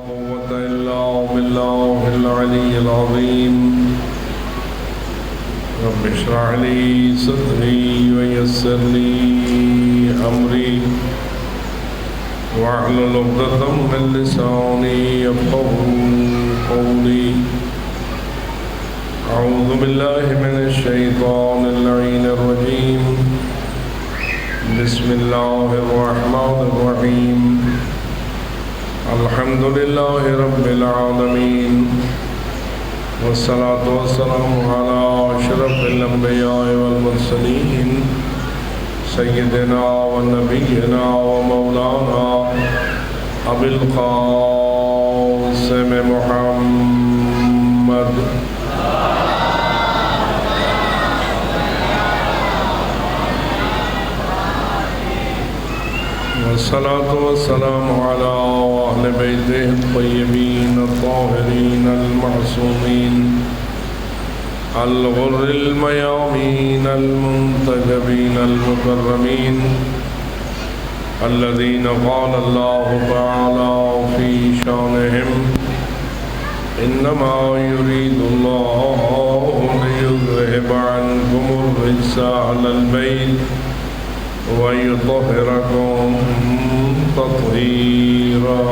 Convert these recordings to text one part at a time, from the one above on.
قوة إلا بالله العلي العظيم رب اشرح لي صدري ويسر لي أمري واحلل عقدة من لساني يفقهوا قولي أعوذ بالله من الشيطان اللعين الرجيم بسم الله الرحمن الرحيم الحمد لله رب العالمين والصلاة والسلام على أشرف الأنبياء والمرسلين سيدنا ونبينا ومولانا أبي القاسم محمد والصلاة والسلام على أهل بيته الطيبين الطاهرين المعصومين الغر الميامين المنتجبين المكرمين الذين قال الله تعالى في شانهم إنما يريد الله ليذهب عنكم الرجس أهل البيت ويطهركم تطهيرا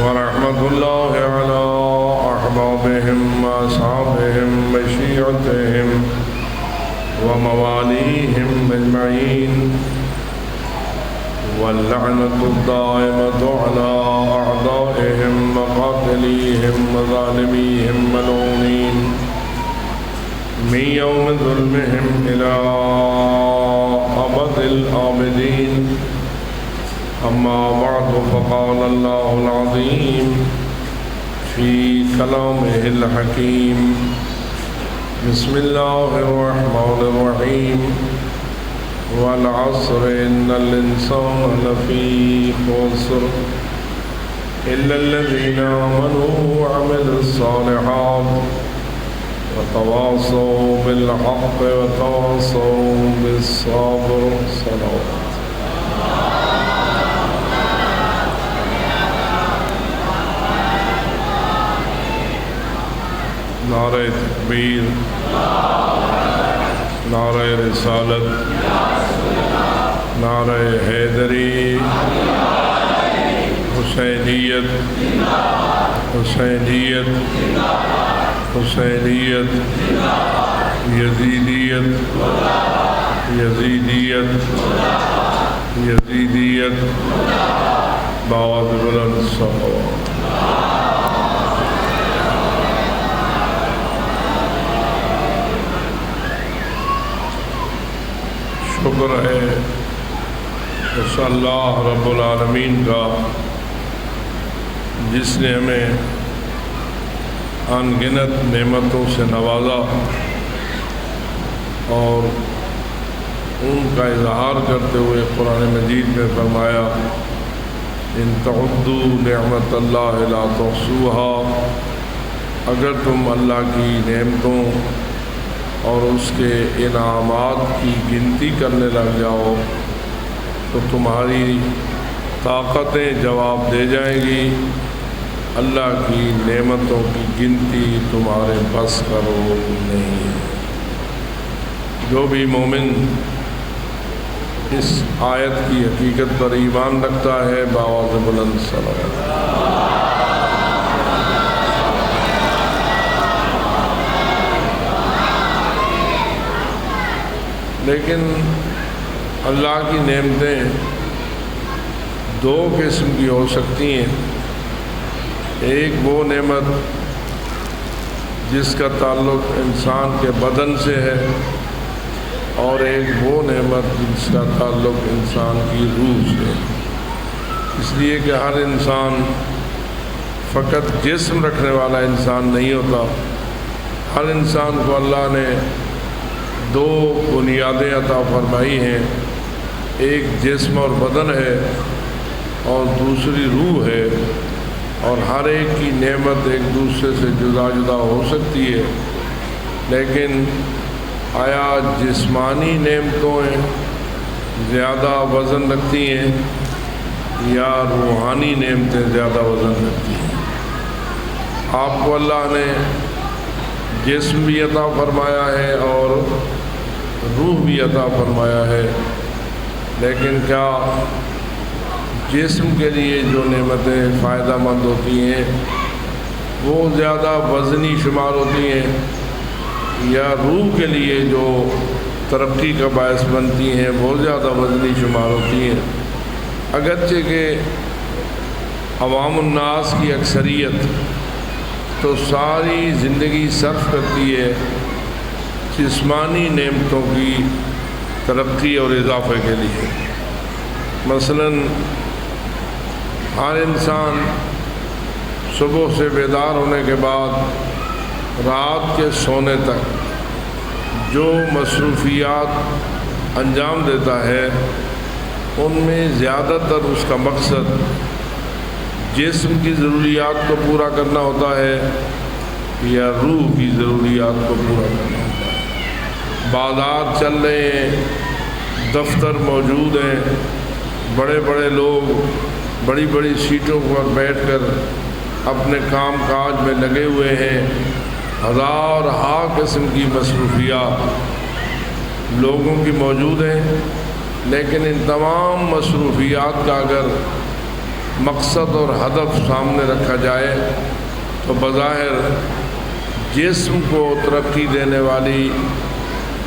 ورحمة الله على أحبابهم وأصحابهم وشيعتهم ومواليهم أجمعين واللعنة الدائمة على أعدائهم وقاتليهم وظالميهم ملعونين من يوم ظلمهم إلى أبد الآبدين أما بعد فقال الله العظيم في كلامه الحكيم بسم الله الرحمن الرحيم والعصر إن الإنسان لفي خسر إلا الذين آمنوا وعملوا الصالحات وتواصوا بالحق وتواصوا بالصبر صلوات نعرہ تکبیر نعرہ رسالت نعرہ حیدری حسینیت حسینیت حسینیت یزیدیت یزیدیت یزیدیت بآواز بلند صلوات شکر ہے اس اللہ رب العالمین کا جس نے ہمیں ان گنت نعمتوں سے نوازا اور ان کا اظہار کرتے ہوئے قرآن مجید میں فرمایا ان تعدوا نعمت اللہ لا تحصوها اگر تم اللہ کی نعمتوں اور اس کے انعامات کی گنتی کرنے لگ جاؤ تو تمہاری طاقتیں جواب دے جائیں گی اللہ کی نعمتوں کی گنتی تمہارے بس کا روگ نہیں ہے۔ جو بھی مومن اس آیت کی حقیقت پر ایمان رکھتا ہے بآواز بلند صلوات لیکن اللہ کی نعمتیں دو قسم کی ہو سکتی ہیں، ایک وہ نعمت جس کا تعلق انسان کے بدن سے ہے اور ایک وہ نعمت جس کا تعلق انسان کی روح سے ہے۔ اس لیے کہ ہر انسان فقط جسم رکھنے والا انسان نہیں ہوتا، ہر انسان کو اللہ نے دو بنیادیں عطا فرمائی ہیں، ایک جسم اور بدن ہے اور دوسری روح ہے، اور ہر ایک کی نعمت ایک دوسرے سے جدا جدا ہو سکتی ہے، لیکن آیا جسمانی نعمتیں زیادہ وزن رکھتی ہیں یا روحانی نعمتیں زیادہ وزن رکھتی ہیں؟ آپ کو اللہ نے جسم بھی عطا فرمایا ہے اور روح بھی عطا فرمایا ہے، لیکن کیا جسم کے لیے جو نعمتیں فائدہ مند ہوتی ہیں وہ زیادہ وزنی شمار ہوتی ہیں، یا روح کے لیے جو ترقی کا باعث بنتی ہیں وہ زیادہ وزنی شمار ہوتی ہیں؟ اگرچہ کہ عوام الناس کی اکثریت تو ساری زندگی صرف کرتی ہے جسمانی نعمتوں کی ترقی اور اضافے کے لیے۔ مثلاً ہر انسان صبح سے بیدار ہونے کے بعد رات کے سونے تک جو مصروفیات انجام دیتا ہے ان میں زیادہ تر اس کا مقصد جسم کی ضروریات کو پورا کرنا ہوتا ہے یا روح کی ضروریات کو پورا کرنا ہوتا ہے۔ بازار چل رہے ہیں، دفتر موجود ہیں، بڑے بڑے لوگ بڑی بڑی سیٹوں پر بیٹھ کر اپنے کام کاج میں لگے ہوئے ہیں، ہزار ہا قسم کی مصروفیات لوگوں کی موجود ہیں، لیکن ان تمام مصروفیات کا اگر مقصد اور ہدف سامنے رکھا جائے تو بظاہر جسم کو ترقی دینے والی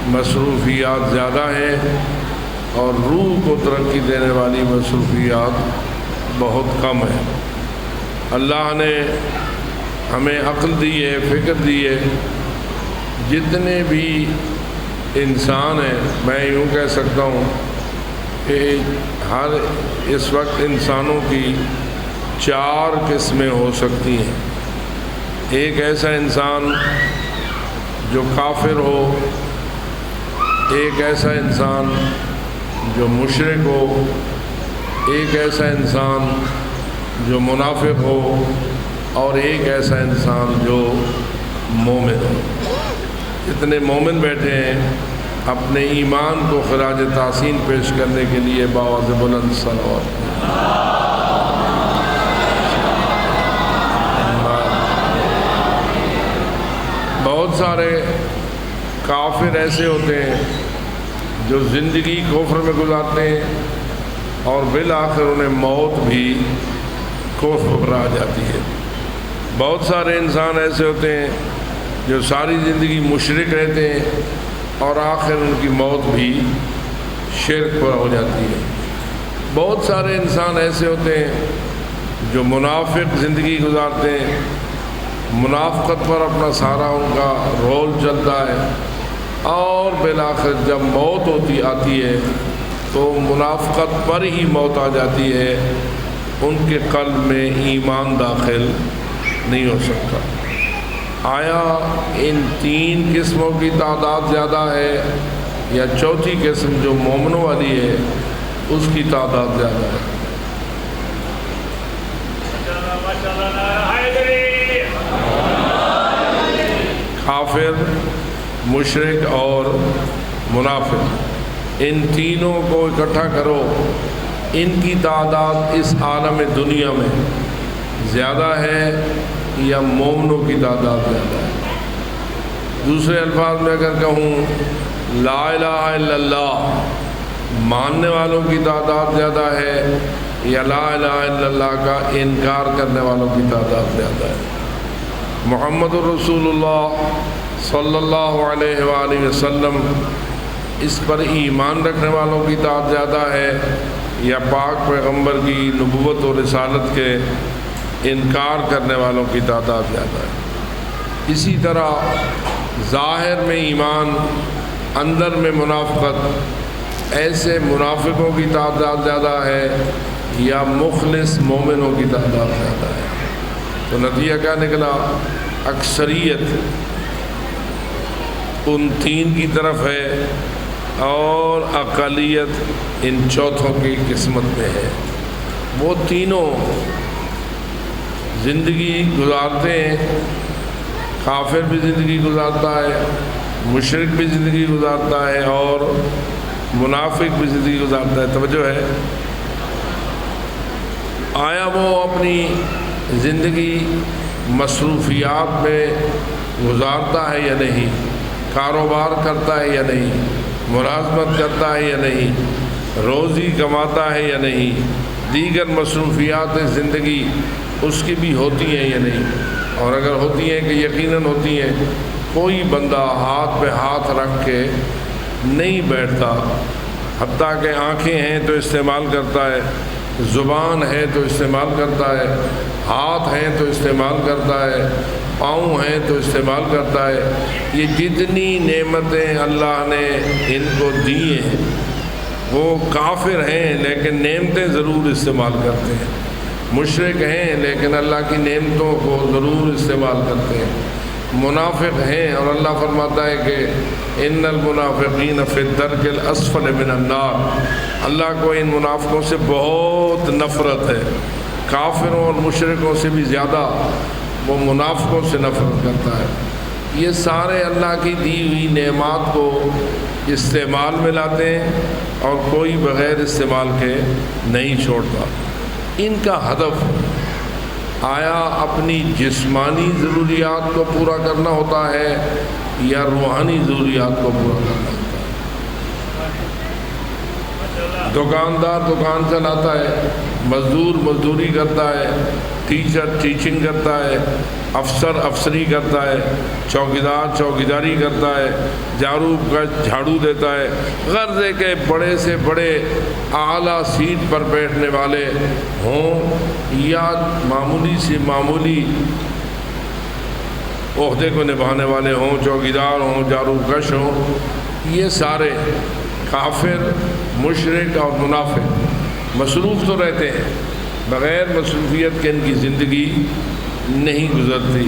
مصروفیات زیادہ ہیں اور روح کو ترقی دینے والی مصروفیات بہت کم ہیں۔ اللہ نے ہمیں عقل دی ہے، فکر دی ہے۔ جتنے بھی انسان ہیں، میں یوں کہہ سکتا ہوں کہ ہر اس وقت انسانوں کی 4 قسمیں ہو سکتی ہیں۔ ایک ایسا انسان جو کافر ہو، ایک ایسا انسان جو مشرک ہو، ایک ایسا انسان جو منافق ہو، اور ایک ایسا انسان جو مومن ہو۔ جتنے مومن بیٹھے ہیں اپنے ایمان کو خراج تحسین پیش کرنے کے لیے بآواز بلند صلوات۔ بہت سارے کافر ایسے ہوتے ہیں جو زندگی کفر میں گزارتے ہیں اور بالآخر انہیں موت بھی کفر پر آ جاتی ہے۔ بہت سارے انسان ایسے ہوتے ہیں جو ساری زندگی مشرک رہتے ہیں اور آخر ان کی موت بھی شرک پر ہو جاتی ہے۔ بہت سارے انسان ایسے ہوتے ہیں جو منافق زندگی گزارتے ہیں، منافقت پر اپنا سارا ان کا رول چلتا ہے، اور بالآخر جب موت آتی ہے تو منافقت پر ہی موت آ جاتی ہے، ان کے قلب میں ایمان داخل نہیں ہو سکتا۔ آیا ان 3 قسموں کی تعداد زیادہ ہے یا چوتھی قسم جو مومنوں والی ہے اس کی تعداد زیادہ ہے؟ کافر، مشرک اور منافق، ان تینوں کو اکٹھا کرو، ان کی تعداد اس عالم دنیا میں زیادہ ہے یا مومنوں کی تعداد زیادہ ہے؟ دوسرے الفاظ میں اگر کہوں، لا الہ الا اللہ ماننے والوں کی تعداد زیادہ ہے یا لا الہ الا اللہ کا انکار کرنے والوں کی تعداد زیادہ ہے؟ محمد الرسول اللہ صلی اللہ علیہ وآلہ وسلم اس پر ایمان رکھنے والوں کی تعداد زیادہ ہے یا پاک پیغمبر کی نبوت و رسالت کے انکار کرنے والوں کی تعداد زیادہ ہے؟ اسی طرح ظاہر میں ایمان، اندر میں منافقت، ایسے منافقوں کی تعداد زیادہ ہے یا مخلص مومنوں کی تعداد زیادہ ہے؟ تو نتیجہ کیا نکلا؟ اکثریت ان 3 کی طرف ہے اور اقلیت ان چوتھوں کی قسمت میں ہے۔ وہ تینوں زندگی گزارتے ہیں، کافر بھی زندگی گزارتا ہے، مشرک بھی زندگی گزارتا ہے اور منافق بھی زندگی گزارتا ہے. توجہ ہے. آیا وہ اپنی زندگی مصروفیات میں گزارتا ہے یا نہیں, کاروبار کرتا ہے یا نہیں, ملازمت کرتا ہے یا نہیں, روزی کماتا ہے یا نہیں, دیگر مصروفیات زندگی اس کی بھی ہوتی ہیں یا نہیں, اور اگر ہوتی ہیں کہ یقیناً ہوتی ہیں. کوئی بندہ ہاتھ پہ ہاتھ رکھ کے نہیں بیٹھتا, حتیٰ کہ آنکھیں ہیں تو استعمال کرتا ہے, زبان ہے تو استعمال کرتا ہے, ہاتھ ہیں تو استعمال کرتا ہے, پاؤں ہیں تو استعمال کرتا ہے. یہ جتنی نعمتیں اللہ نے ان کو دی ہیں, وہ کافر ہیں لیکن نعمتیں ضرور استعمال کرتے ہیں, مشرک ہیں لیکن اللہ کی نعمتوں کو ضرور استعمال کرتے ہیں, منافق ہیں اور اللہ فرماتا ہے کہ ان المنافقین فی الدرک الاسفل من النار. اللہ کو ان منافقوں سے بہت نفرت ہے, کافروں اور مشرکوں سے بھی زیادہ وہ منافقوں سے نفرت کرتا ہے. یہ سارے اللہ کی دی ہوئی نعمات کو استعمال میں لاتے ہیں اور کوئی بغیر استعمال کے نہیں چھوڑتا. ان کا ہدف آیا اپنی جسمانی ضروریات کو پورا کرنا ہوتا ہے یا روحانی ضروریات کو پورا کرنا ہوتا ہے. دکاندار دکان چلاتا ہے, مزدور مزدوری کرتا ہے, ٹیچر ٹیچنگ کرتا ہے, افسر افسری کرتا ہے, چوکیدار چوکیداری کرتا ہے, جھاڑو دیتا ہے. غرض ہے کہ بڑے سے بڑے اعلیٰ سیٹ پر بیٹھنے والے ہوں یا معمولی سے معمولی عہدے کو نبھانے والے ہوں, چوکیدار ہوں, جھاڑو کش ہوں, یہ سارے کافر مشرک اور منافق مصروف تو رہتے ہیں, بغیر مصروفیت کے ان کی زندگی نہیں گزرتی.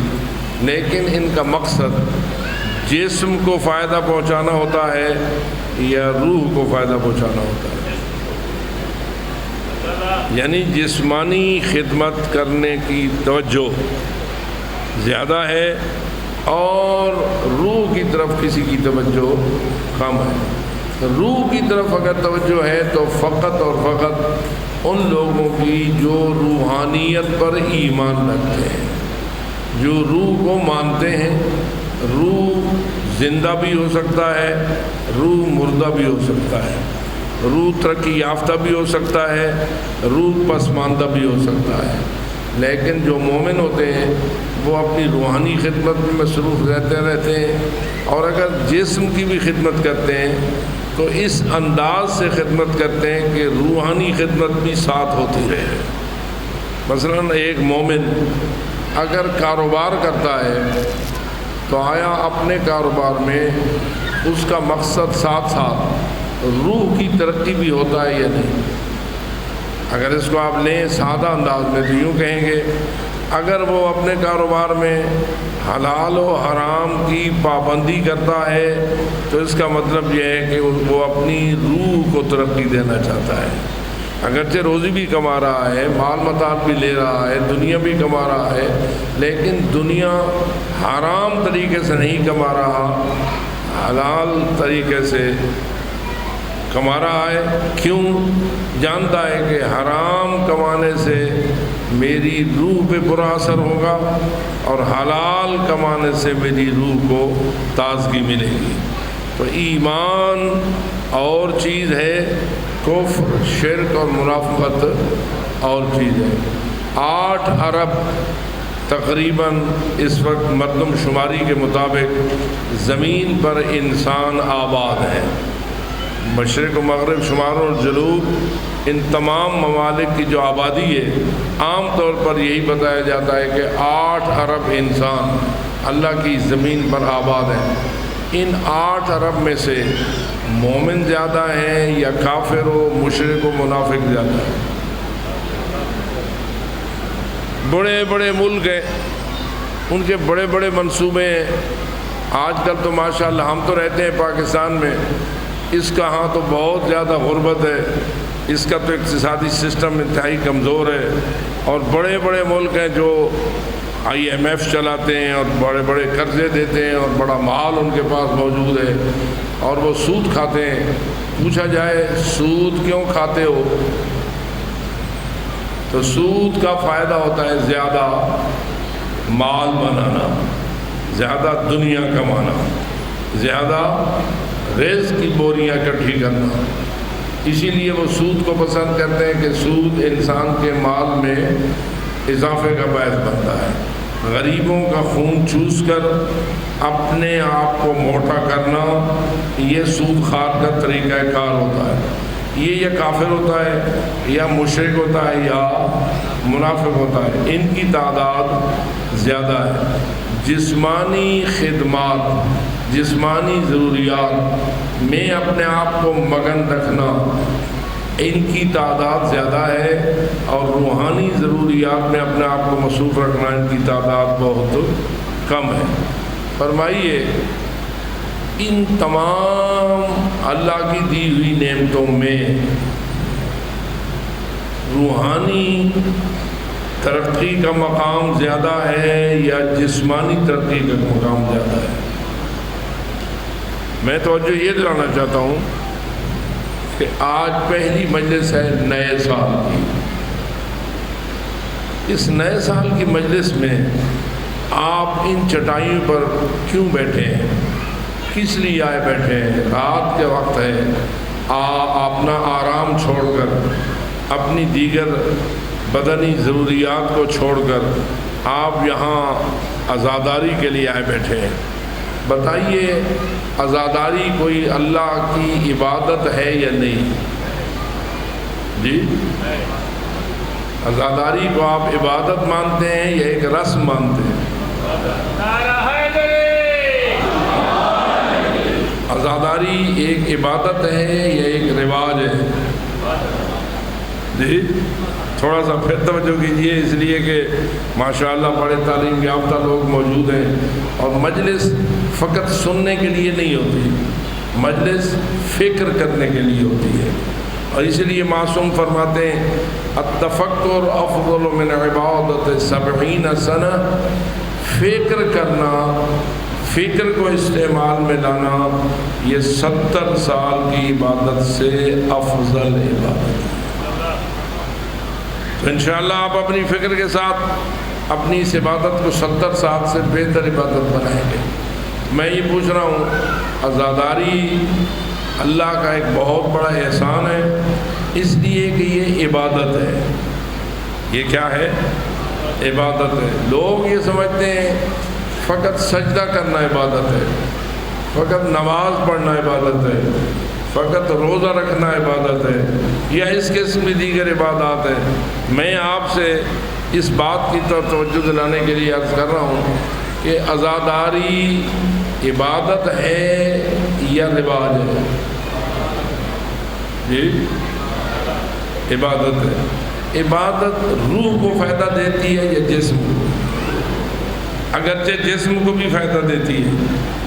لیکن ان کا مقصد جسم کو فائدہ پہنچانا ہوتا ہے یا روح کو فائدہ پہنچانا ہوتا ہے. یعنی جسمانی خدمت کرنے کی توجہ زیادہ ہے اور روح کی طرف کسی کی توجہ کم ہے. روح کی طرف اگر توجہ ہے تو فقط اور فقط ان لوگوں کی جو روحانیت پر ایمان رکھتے ہیں, جو روح کو مانتے ہیں. روح زندہ بھی ہو سکتا ہے, روح مردہ بھی ہو سکتا ہے, روح ترقی یافتہ بھی ہو سکتا ہے, روح پسماندہ بھی ہو سکتا ہے. لیکن جو مومن ہوتے ہیں وہ اپنی روحانی خدمت میں مصروف رہتے ہیں, اور اگر جسم کی بھی خدمت کرتے ہیں تو اس انداز سے خدمت کرتے ہیں کہ روحانی خدمت بھی ساتھ ہوتی رہے. مثلا ایک مومن اگر کاروبار کرتا ہے تو آیا اپنے کاروبار میں اس کا مقصد ساتھ ساتھ روح کی ترقی بھی ہوتا ہے یا نہیں؟ اگر اس کو آپ لیں سادہ انداز میں تو یوں کہیں گے, اگر وہ اپنے کاروبار میں حلال و حرام کی پابندی کرتا ہے تو اس کا مطلب یہ ہے کہ وہ اپنی روح کو ترقی دینا چاہتا ہے. اگرچہ روزی بھی کما رہا ہے, مال متاع بھی لے رہا ہے, دنیا بھی کما رہا ہے, لیکن دنیا حرام طریقے سے نہیں کما رہا, حلال طریقے سے کما رہا ہے. کیوں؟ جانتا ہے کہ حرام کمانے سے میری روح پہ برا اثر ہوگا اور حلال کمانے سے میری روح کو تازگی ملے گی. تو ایمان اور چیز ہے, کفر شرک اور منافقت اور چیز ہے. 8 ارب تقریباً اس وقت مردم شماری کے مطابق زمین پر انسان آباد ہیں. مشرق و مغرب شمال اور جنوب ان تمام ممالک کی جو آبادی ہے عام طور پر یہی بتایا جاتا ہے کہ 8 ارب انسان اللہ کی زمین پر آباد ہیں. ان 8 ارب میں سے مومن زیادہ ہیں یا کافر و مشرک و منافق زیادہ ہیں؟ بڑے بڑے ملک ہیں, ان کے بڑے بڑے منصوبے ہیں. آج کل تو ماشاءاللہ ہم تو رہتے ہیں پاکستان میں, اس کا ہاں تو بہت زیادہ غربت ہے, اس کا تو اقتصادی سسٹم انتہائی کمزور ہے, اور بڑے بڑے ملک ہیں جو IMF چلاتے ہیں اور بڑے بڑے قرضے دیتے ہیں اور بڑا مال ان کے پاس موجود ہے اور وہ سود کھاتے ہیں. پوچھا جائے سود کیوں کھاتے ہو؟ تو سود کا فائدہ ہوتا ہے زیادہ مال بنانا، زیادہ دنیا کمانا، زیادہ رزق کی بوریاں اکٹھی کرنا. اسی لیے وہ سود کو پسند کرتے ہیں کہ سود انسان کے مال میں اضافے کا باعث بنتا ہے. غریبوں کا خون چوس کر اپنے آپ کو موٹا کرنا، یہ سود خوار کا طریقہ کار ہوتا ہے. یہ یا کافر ہوتا ہے یا مشرک ہوتا ہے یا منافق ہوتا ہے. ان کی تعداد زیادہ ہے. جسمانی خدمات، جسمانی ضروریات میں اپنے آپ کو مگن رکھنا، ان کی تعداد زیادہ ہے، اور روحانی ضروریات میں اپنے آپ کو مصروف رکھنا، ان کی تعداد بہت کم ہے. فرمائیے ان تمام اللہ کی دی ہوئی نعمتوں میں روحانی ترقی کا مقام زیادہ ہے یا جسمانی ترقی کا مقام زیادہ ہے؟ میں توجہ یہ دلانا چاہتا ہوں کہ آج پہلی مجلس ہے نئے سال کی. اس نئے سال کی مجلس میں آپ ان چٹائیوں پر کیوں بیٹھے ہیں؟ کس لیے آئے بیٹھے ہیں؟ رات کے وقت ہے. اپنا آرام چھوڑ کر، اپنی دیگر بدنی ضروریات کو چھوڑ کر آپ یہاں عزاداری کے لیے آئے بیٹھے ہیں. بتائیے عزاداری کوئی اللہ کی عبادت ہے یا نہیں؟ جی، عزاداری کو آپ عبادت مانتے ہیں یا ایک رسم مانتے ہیں؟ عزاداری ایک عبادت ہے یا ایک رواج ہے؟ جی تھوڑا سا پھر توجہ کیجیے، اس لیے کہ ماشاءاللہ بڑے تعلیم یافتہ لوگ موجود ہیں اور مجلس فقط سننے کے لیے نہیں ہوتی، مجلس فکر کرنے کے لیے ہوتی ہے. اور اس لیے معصوم فرماتے ہیں التفکر افضل من عبادت 70 سنہ. فکر کرنا، فکر کو استعمال میں لانا، یہ 70 سال کی عبادت سے افضل عبادت ہے. تو انشاءاللہ آپ اپنی فکر کے ساتھ اپنی اس عبادت کو 70 سال سے بہتر عبادت بنائیں گے. میں یہ پوچھ رہا ہوں، عزاداری اللہ کا ایک بہت بڑا احسان ہے، اس لیے کہ یہ عبادت ہے. یہ کیا ہے؟ عبادت ہے. لوگ یہ سمجھتے ہیں فقط سجدہ کرنا عبادت ہے، فقط نماز پڑھنا عبادت ہے، فقط روزہ رکھنا عبادت ہے، یا اس قسم کی دیگر عبادات ہیں. میں آپ سے اس بات کی طرف توجہ دلانے کے لیے عرض کر رہا ہوں کہ عزاداری عبادت ہے یا رواج ہے؟ جی عبادت ہے. عبادت روح کو فائدہ دیتی ہے یا جسم کو؟ اگرچہ جسم کو بھی فائدہ دیتی ہے،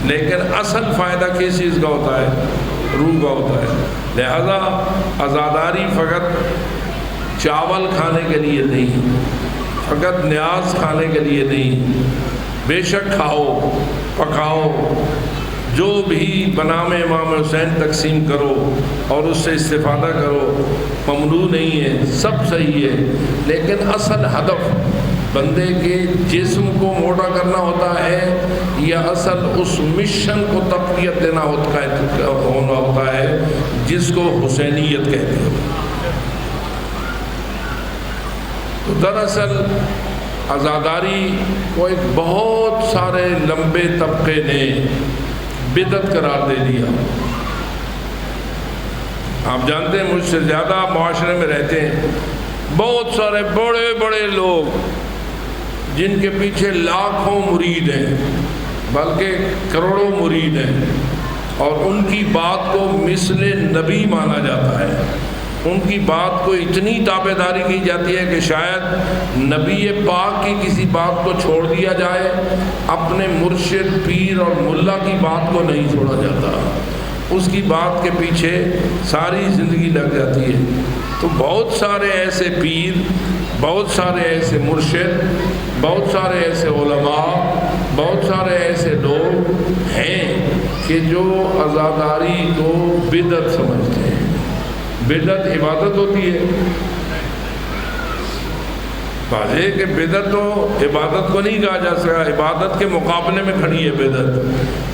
لیکن اصل فائدہ کس چیز کا ہوتا ہے؟ روح کا ہوتا ہے. لہذا عزاداری فقط چاول کھانے کے لیے نہیں، فقط نیاز کھانے کے لیے نہیں. بے شک کھاؤ، پکاؤ، جو بھی بنام امام حسین تقسیم کرو اور اس سے استفادہ کرو، ممنوع نہیں ہے، سب صحیح ہے. لیکن اصل ہدف بندے کے جسم کو موٹا کرنا ہوتا ہے یا اصل اس مشن کو تقویت دینا ہوتا ہے جس کو حسینیت کہتے ہیں. تو دراصل عزاداری کو ایک بہت سارے لمبے طبقے نے بدعت قرار دے دیا. آپ جانتے ہیں مجھ سے زیادہ معاشرے میں رہتے ہیں بہت سارے بڑے بڑے لوگ جن کے پیچھے لاکھوں مرید ہیں، بلکہ کروڑوں مرید ہیں، اور ان کی بات کو مثل نبی مانا جاتا ہے. ان کی بات کو اتنی تابع داری کی جاتی ہے کہ شاید نبی پاک کی کسی بات کو چھوڑ دیا جائے، اپنے مرشد پیر اور ملا کی بات کو نہیں چھوڑا جاتا، اس کی بات کے پیچھے ساری زندگی لگ جاتی ہے. تو بہت سارے ایسے پیر بہت سارے ایسے مرشد، بہت سارے ایسے علماء، بہت سارے ایسے لوگ ہیں کہ جو عزاداری کو بدعت سمجھتے ہیں۔ بدعت عبادت ہوتی ہے، واضح کہ بدعت تو عبادت کو نہیں کہا جا سکتا، عبادت کے مقابلے میں کھڑی ہے بدعت۔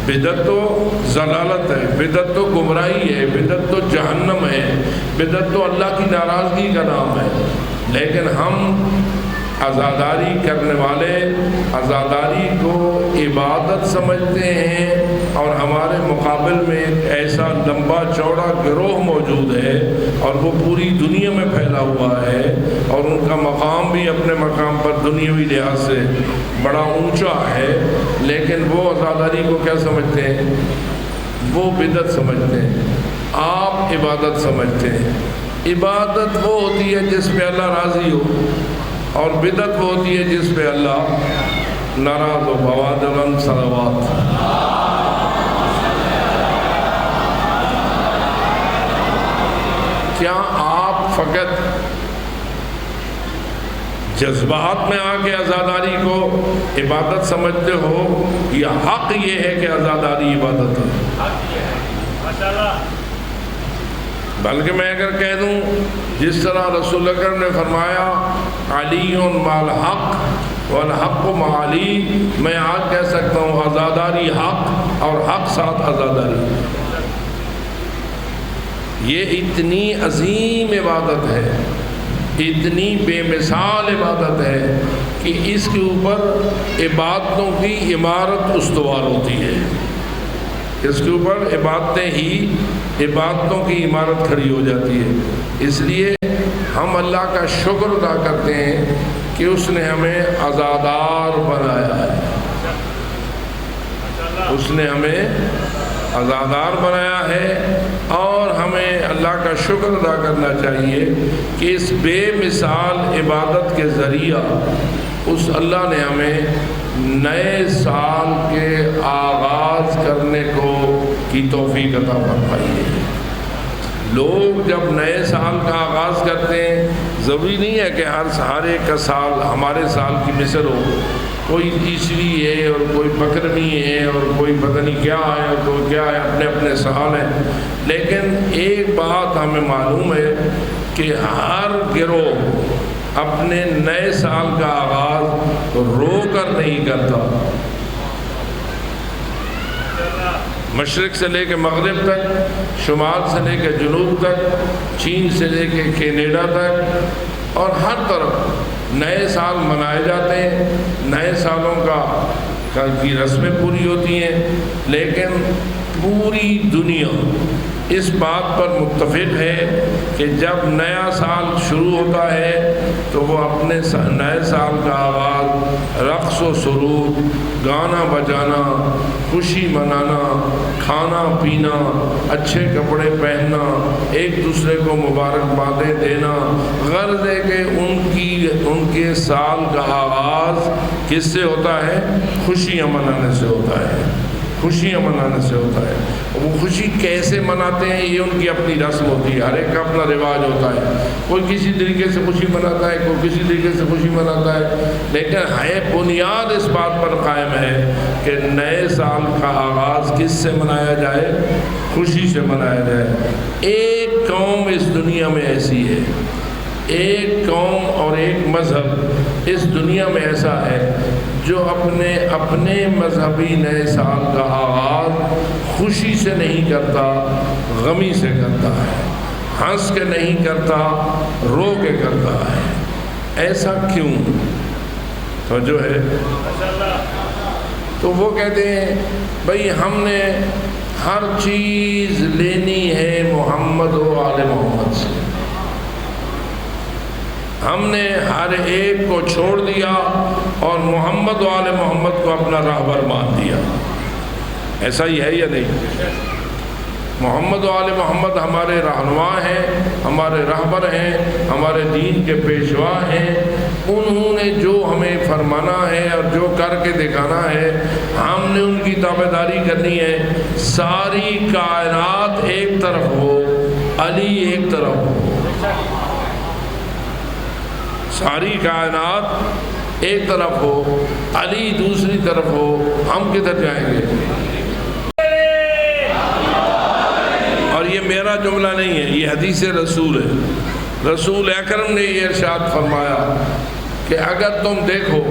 بدعت تو ضلالت ہے، بدعت تو گمراہی ہے، بدعت تو جہنم ہے، بدعت تو اللہ کی ناراضگی کا نام ہے۔ لیکن ہم عزاداری کرنے والے عزاداری کو عبادت سمجھتے ہیں، اور ہمارے مقابل میں ایک ایسا لمبا چوڑا گروہ موجود ہے اور وہ پوری دنیا میں پھیلا ہوا ہے، اور ان کا مقام بھی اپنے مقام پر دنیاوی لحاظ سے بڑا اونچا ہے، لیکن وہ عزاداری کو کیا سمجھتے ہیں؟ وہ بدعت سمجھتے ہیں، آپ عبادت سمجھتے ہیں۔ عبادت وہ ہوتی ہے جس پہ اللہ راضی ہو، اور بدعت وہ ہوتی ہے جس پہ اللہ ناراض ہو۔ بوادرن صلوات۔ کیا آپ فقط جذبات میں آ کے عزاداری کو عبادت سمجھتے ہو، یا حق یہ ہے کہ عزاداری عبادت ہے؟ بلکہ میں اگر کہہ دوں جس طرح رسول اکرم نے فرمایا علی مال حق والحق مع علی، میں آج کہہ سکتا ہوں عزاداری حق اور حق ساتھ عزاداری۔ یہ اتنی عظیم عبادت ہے، اتنی بے مثال عبادت ہے کہ اس کے اوپر عبادتوں کی عمارت استوار ہوتی ہے، اس کے اوپر عبادتیں ہی عبادتوں کی عمارت کھڑی ہو جاتی ہے۔ اس لیے ہم اللہ کا شکر ادا کرتے ہیں کہ اس نے ہمیں عزادار بنایا ہے، اس نے ہمیں عزادار بنایا ہے، اور ہمیں اللہ کا شکر ادا کرنا چاہیے کہ اس بے مثال عبادت کے ذریعہ اس اللہ نے ہمیں نئے سال کے آغاز کرنے کی توفیق عطا فرمائی ہے۔ لوگ جب نئے سال کا آغاز کرتے ہیں، ضروری نہیں ہے کہ ہر ایک کا سال ہمارے سال کی مثل ہو، کوئی عیسوی ہے اور کوئی بکرمی ہے اور کوئی پتہ نہیں کیا ہے اور کوئی کیا ہے، اپنے اپنے سال ہیں۔ لیکن ایک بات ہمیں معلوم ہے کہ ہر گروہ اپنے نئے سال کا آغاز رو کر نہیں کرتا۔ مشرق سے لے کے مغرب تک، شمال سے لے کے جنوب تک، چین سے لے کے کینیڈا تک، اور ہر طرف نئے سال منائے جاتے ہیں، نئے سالوں کی رسمیں پوری ہوتی ہیں، لیکن پوری دنیا اس بات پر متفق ہے کہ جب نیا سال شروع ہوتا ہے تو وہ اپنے نئے سال کا آغاز رقص و سرود، گانا بجانا، خوشی منانا، کھانا پینا، اچھے کپڑے پہننا، ایک دوسرے کو مبارکبادیں دینا، غرض ہے کہ ان کے سال کا آغاز کس سے ہوتا ہے؟ خوشیاں منانے سے ہوتا ہے، خوشیاں منانے سے ہوتا ہے۔ وہ خوشی کیسے مناتے ہیں یہ ان کی اپنی رسم ہوتی ہے، ہر ایک کا اپنا رواج ہوتا ہے، کوئی کسی طریقے سے خوشی مناتا ہے، کوئی کسی طریقے سے خوشی مناتا ہے، لیکن ہے بنیاد اس بات پر قائم ہے کہ نئے سال کا آغاز کس سے منایا جائے؟ خوشی سے منایا جائے۔ ایک قوم اس دنیا میں ایسی ہے، ایک قوم اور ایک مذہب اس دنیا میں ایسا ہے جو اپنے مذہبی نئے سال کا آغاز خوشی سے نہیں کرتا، غمی سے کرتا ہے، ہنس کے نہیں کرتا، رو کے کرتا ہے۔ ایسا کیوں؟ تو جو ہے تو وہ کہتے ہیں بھئی ہم نے ہر چیز لینی ہے محمد و آل محمد سے، ہم نے ہر ایک کو چھوڑ دیا اور محمد و آل محمد کو اپنا راہبر مان دیا۔ ایسا ہی ہے یا نہیں؟ محمد و آل محمد ہمارے رہنما ہیں، ہمارے رہبر ہیں، ہمارے دین کے پیشوا ہیں، انہوں نے جو ہمیں فرمانا ہے اور جو کر کے دکھانا ہے ہم نے ان کی تابعداری کرنی ہے۔ ساری کائنات ایک طرف ہو، علی ایک طرف ہو، ساری کائنات ایک طرف ہو، علی دوسری طرف ہو، ہم کدھر جائیں گے؟ اور یہ میرا جملہ نہیں ہے، یہ حدیث رسول ہے۔ رسول اکرم نے یہ ارشاد فرمایا کہ اگر تم دیکھو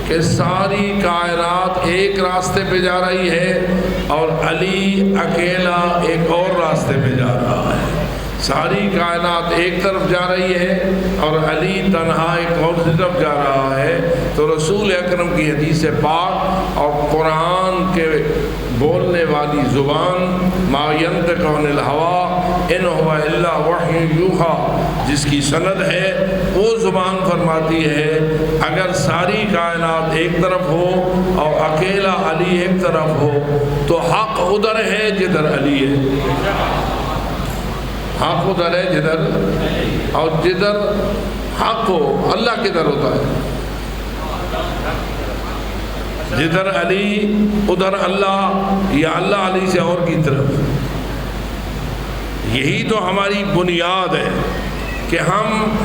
کہ ساری کائنات ایک راستے پہ جا رہی ہے اور علی اکیلا ایک اور راستے پہ جا رہا ہے، ساری کائنات ایک طرف جا رہی ہے اور علی تنہا ایک اور طرف جا رہا ہے، تو رسول اکرم کی حدیث پاک اور قرآن کے بولنے والی زبان ما ینطق عن الہویٰ ان هو الا وحی یوحیٰ جس کی سند ہے، وہ زبان فرماتی ہے اگر ساری کائنات ایک طرف ہو اور اکیلا علی ایک طرف ہو تو حق ادھر ہے جدھر علی ہے، حق ادھر ہے جدھر، اور جدھر حق ہو اللہ کدھر ہوتا ہے؟ جدھر علی ادھر اللہ، یا اللہ علی سے اور کی طرف۔ یہی تو ہماری بنیاد ہے کہ ہم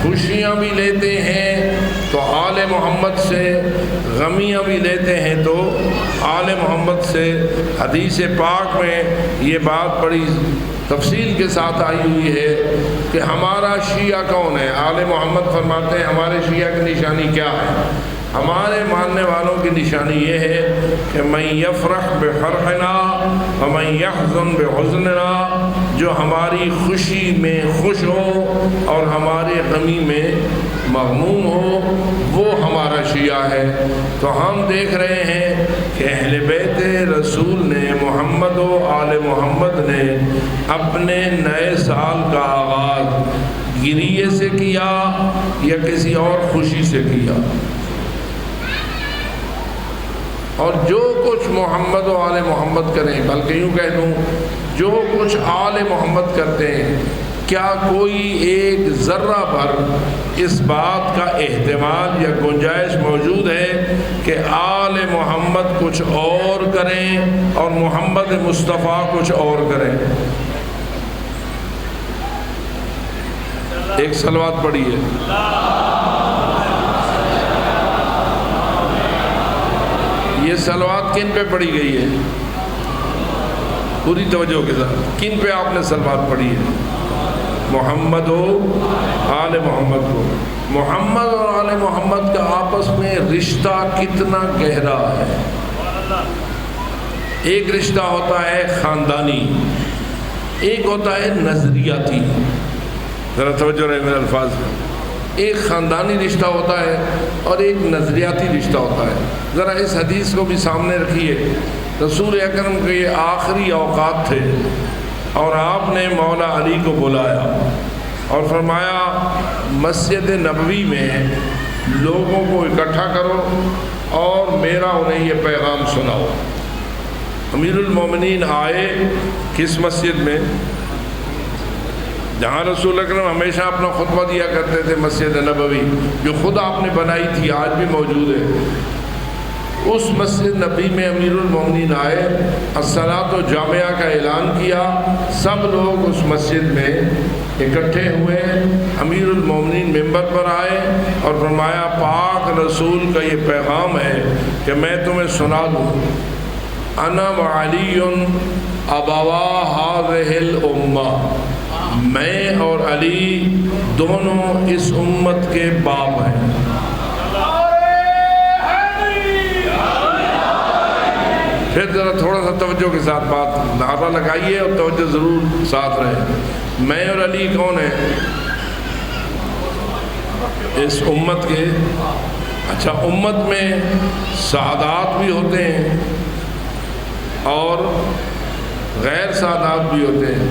خوشیاں بھی لیتے ہیں تو آل محمد سے، غمیاں بھی لیتے ہیں تو آل محمد سے۔ حدیث پاک میں یہ بات بڑی تفصیل کے ساتھ آئی ہوئی ہے کہ ہمارا شیعہ کون ہے۔ آل محمد فرماتے ہیں ہمارے شیعہ کی نشانی کیا ہے؟ ہمارے ماننے والوں کی نشانی یہ ہے کہ من یفرح بفرحنا ومن یحزن بحزننا، جو ہماری خوشی میں خوش ہو اور ہمارے غمی میں مغموم ہو، وہ ہمارا شیعہ ہے۔ تو ہم دیکھ رہے ہیں کہ اہل بیت رسول نے، محمد و آل محمد نے اپنے نئے سال کا آغاز گریے سے کیا یا کسی اور خوشی سے کیا؟ اور جو کچھ محمد و آل محمد کریں، بلکہ یوں کہہ دوں جو کچھ آل محمد کرتے ہیں، کیا کوئی ایک ذرہ بھر اس بات کا احتمال یا گنجائش موجود ہے کہ آل محمد کچھ اور کریں اور محمد مصطفیٰ کچھ اور کریں؟ ایک صلوات پڑھیے۔ یہ صلوات کن پہ پڑھی گئی ہے؟ پوری توجہ کے ساتھ کن پہ آپ نے صلوات پڑھی ہے؟ محمد و آل محمد کو۔ محمد اور آل محمد کا آپس میں رشتہ کتنا گہرا ہے۔ ایک رشتہ ہوتا ہے خاندانی، ایک ہوتا ہے نظریاتی۔ ذرا توجہ رہے میرے الفاظ میں۔ ایک خاندانی رشتہ ہوتا ہے اور ایک نظریاتی رشتہ ہوتا ہے۔ ذرا اس حدیث کو بھی سامنے رکھیے۔ رسول اکرم کے یہ آخری اوقات تھے اور آپ نے مولا علی کو بلایا اور فرمایا مسجد نبوی میں لوگوں کو اکٹھا کرو اور میرا انہیں یہ پیغام سناؤ۔ امیر المومنین آئے کس مسجد میں؟ جہاں رسول اکرم ہمیشہ اپنا خطبہ دیا کرتے تھے، مسجد نبوی، جو خود آپ نے بنائی تھی، آج بھی موجود ہے۔ اس مسجد نبی میں امیر المومنین آئے، الصلاۃ جامعہ کا اعلان کیا، سب لوگ اس مسجد میں اکٹھے ہوئے۔ امیر المومنین ممبر پر آئے اور فرمایا پاک رسول کا یہ پیغام ہے کہ میں تمہیں سنا دوں، انا وعلی ابوا هذه الامہ، میں اور علی دونوں اس امت کے باپ ہیں۔ پھر ذرا تھوڑا سا توجہ کے ساتھ بات نعرہ لگائیے اور توجہ ضرور ساتھ رہے۔ میں اور علی کون ہیں؟ اس امت کے۔ اچھا، امت میں سعادات بھی ہوتے ہیں اور غیر سعادات بھی ہوتے ہیں۔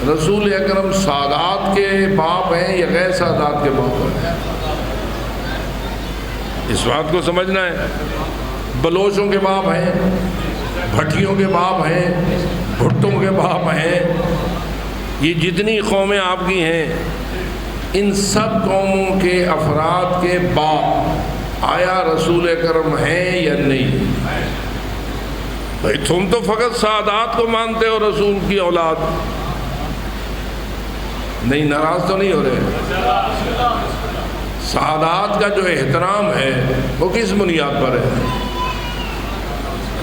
رسول اکرم سعادات کے باپ ہیں یا غیر سعادات کے باپ ہیں؟ اس بات کو سمجھنا ہے۔ بلوچوں کے باپ ہیں، بھٹیوں کے باپ ہیں، بھٹوں کے باپ ہیں، یہ جتنی قومیں آپ کی ہیں، ان سب قوموں کے افراد کے باپ آیا رسول اکرم ہیں یا نہیں؟ بھائی تم تو فقط سعادات کو مانتے ہو، رسول کی اولاد نہیں۔ ناراض تو نہیں ہو رہے؟ سادات کا جو احترام ہے وہ کس بنیاد پر ہے؟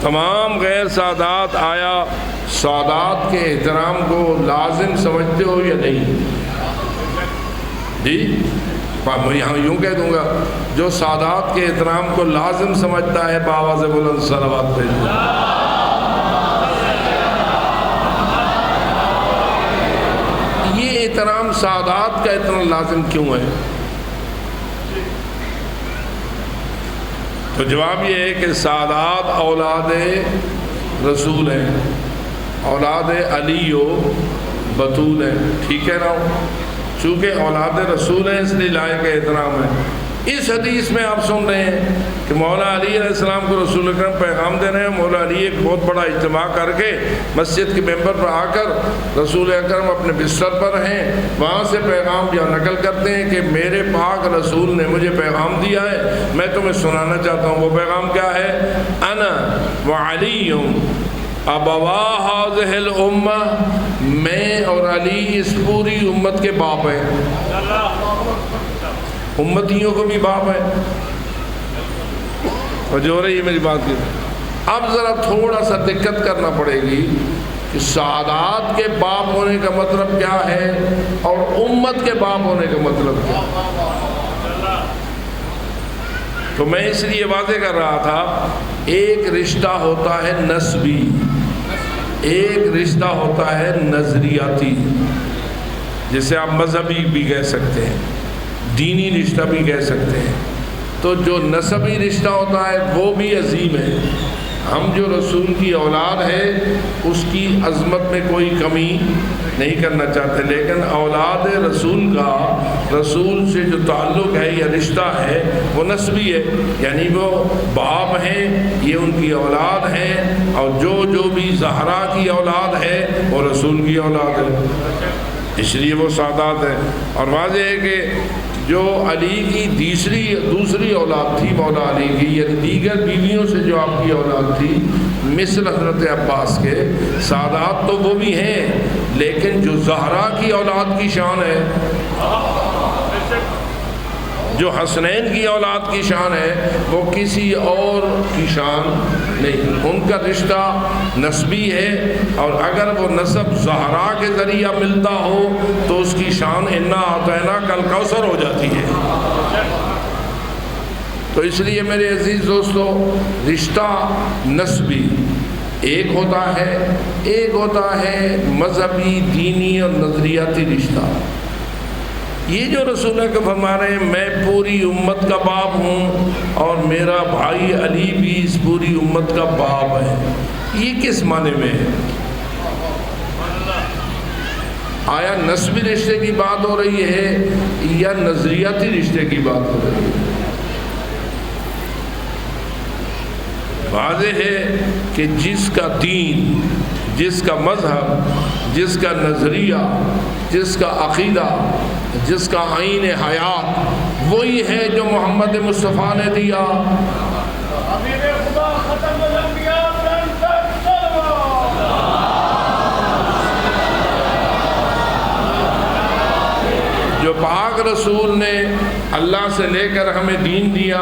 تمام غیر سادات آیا سادات کے احترام کو لازم سمجھتے ہو یا نہیں؟ جی میں یہاں یوں کہہ دوں گا، جو سادات کے احترام کو لازم سمجھتا ہے بآواز بلند صلوات پڑھیں۔ یہ احترام سادات کا اتنا لازم کیوں ہے؟ تو جواب یہ ہے کہ سادات اولاد رسول ہیں، اولاد علی و بطول ہیں، ٹھیک ہے نا؟ چونکہ اولاد رسول ہیں اس لیے لائق احترام ہے۔ اس حدیث میں آپ سن رہے ہیں کہ مولا علی علیہ السلام کو رسول اکرم پیغام دے رہے ہیں۔ مولا علی ایک بہت بڑا اجتماع کر کے مسجد کے ممبر پر آ کر رسول اکرم اپنے بستر پر ہیں، وہاں سے پیغام یا نقل کرتے ہیں کہ میرے پاک رسول نے مجھے پیغام دیا ہے، میں تمہیں سنانا چاہتا ہوں۔ وہ پیغام کیا ہے؟ انا وعلی ابوا ہذہ الامہ، میں اور علی اس پوری امت کے باپ ہیں، امتیوں کو بھی باپ ہے۔ اور جو رہی ہے میری بات کی، اب ذرا تھوڑا سا دقت کرنا پڑے گی کہ سادات کے باپ ہونے کا مطلب کیا ہے اور امت کے باپ ہونے کا مطلب کیا ہے۔ تو میں اس لیے واضح کر رہا تھا، ایک رشتہ ہوتا ہے نسبی، ایک رشتہ ہوتا ہے نظریاتی، جسے آپ مذہبی بھی کہہ سکتے ہیں، دینی رشتہ بھی کہہ سکتے ہیں۔ تو جو نسبی رشتہ ہوتا ہے وہ بھی عظیم ہے۔ ہم جو رسول کی اولاد ہے اس کی عظمت میں کوئی کمی نہیں کرنا چاہتے، لیکن اولاد رسول کا رسول سے جو تعلق ہے یا رشتہ ہے وہ نسبی ہے، یعنی وہ باپ ہیں، یہ ان کی اولاد ہیں، اور جو بھی زہرا کی اولاد ہے وہ رسول کی اولاد ہے، اس لیے وہ سادات ہیں۔ اور واضح ہے کہ جو علی کی دوسری اولاد تھی مولا علی کی، یعنی دیگر بیویوں سے جو آپ کی اولاد تھی مثل حضرت عباس کے، سادات تو وہ بھی ہیں، لیکن جو زہرا کی اولاد کی شان ہے، جو حسنین کی اولاد کی شان ہے، وہ کسی اور کی شان نہیں۔ ان کا رشتہ نسبی ہے، اور اگر وہ نسب زہرا کے ذریعہ ملتا ہو تو اس کی شان انا اعطینا کل کوثر ہو جاتی ہے۔ تو اس لیے میرے عزیز دوستو، رشتہ نسبی ایک ہوتا ہے مذہبی، دینی اور نظریاتی رشتہ۔ یہ جو رسول کے فرما رہے ہیں میں پوری امت کا باپ ہوں اور میرا بھائی علی بھی اس پوری امت کا باپ ہے، یہ کس معنی میں ہے؟ آیا نسبی رشتے کی بات ہو رہی ہے یا نظریاتی رشتے کی بات ہو رہی ہے؟ واضح ہے کہ جس کا دین، جس کا مذہب، جس کا نظریہ، جس کا عقیدہ، جس کا عین حیات وہی ہے جو محمد مصطفیٰ نے دیا۔ جو پاک رسول نے اللہ سے لے کر ہمیں دین دیا،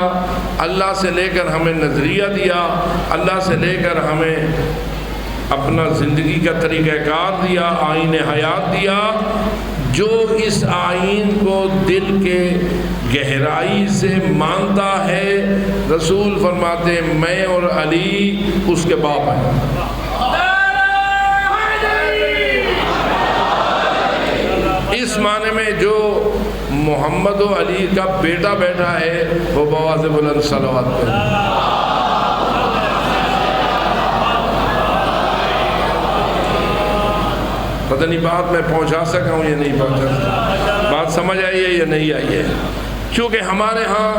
اللہ سے لے کر ہمیں نظریہ دیا، اللہ سے لے کر ہمیں اپنا زندگی کا طریقہ کار دیا، آئین حیات دیا، جو اس آئین کو دل کے گہرائی سے مانتا ہے، رسول فرماتے ہیں میں اور علی اس کے باپ ہیں۔ اس معنی میں جو محمد و علی کا بیٹا بیٹھا ہے وہ بآواز بلند صلوات پڑھیں۔ پتہ نہیں بات میں پہنچا سکا ہوں یا نہیں پہنچا سکا، بات سمجھ آئی ہے یا نہیں آئی ہے؟ چونکہ ہمارے ہاں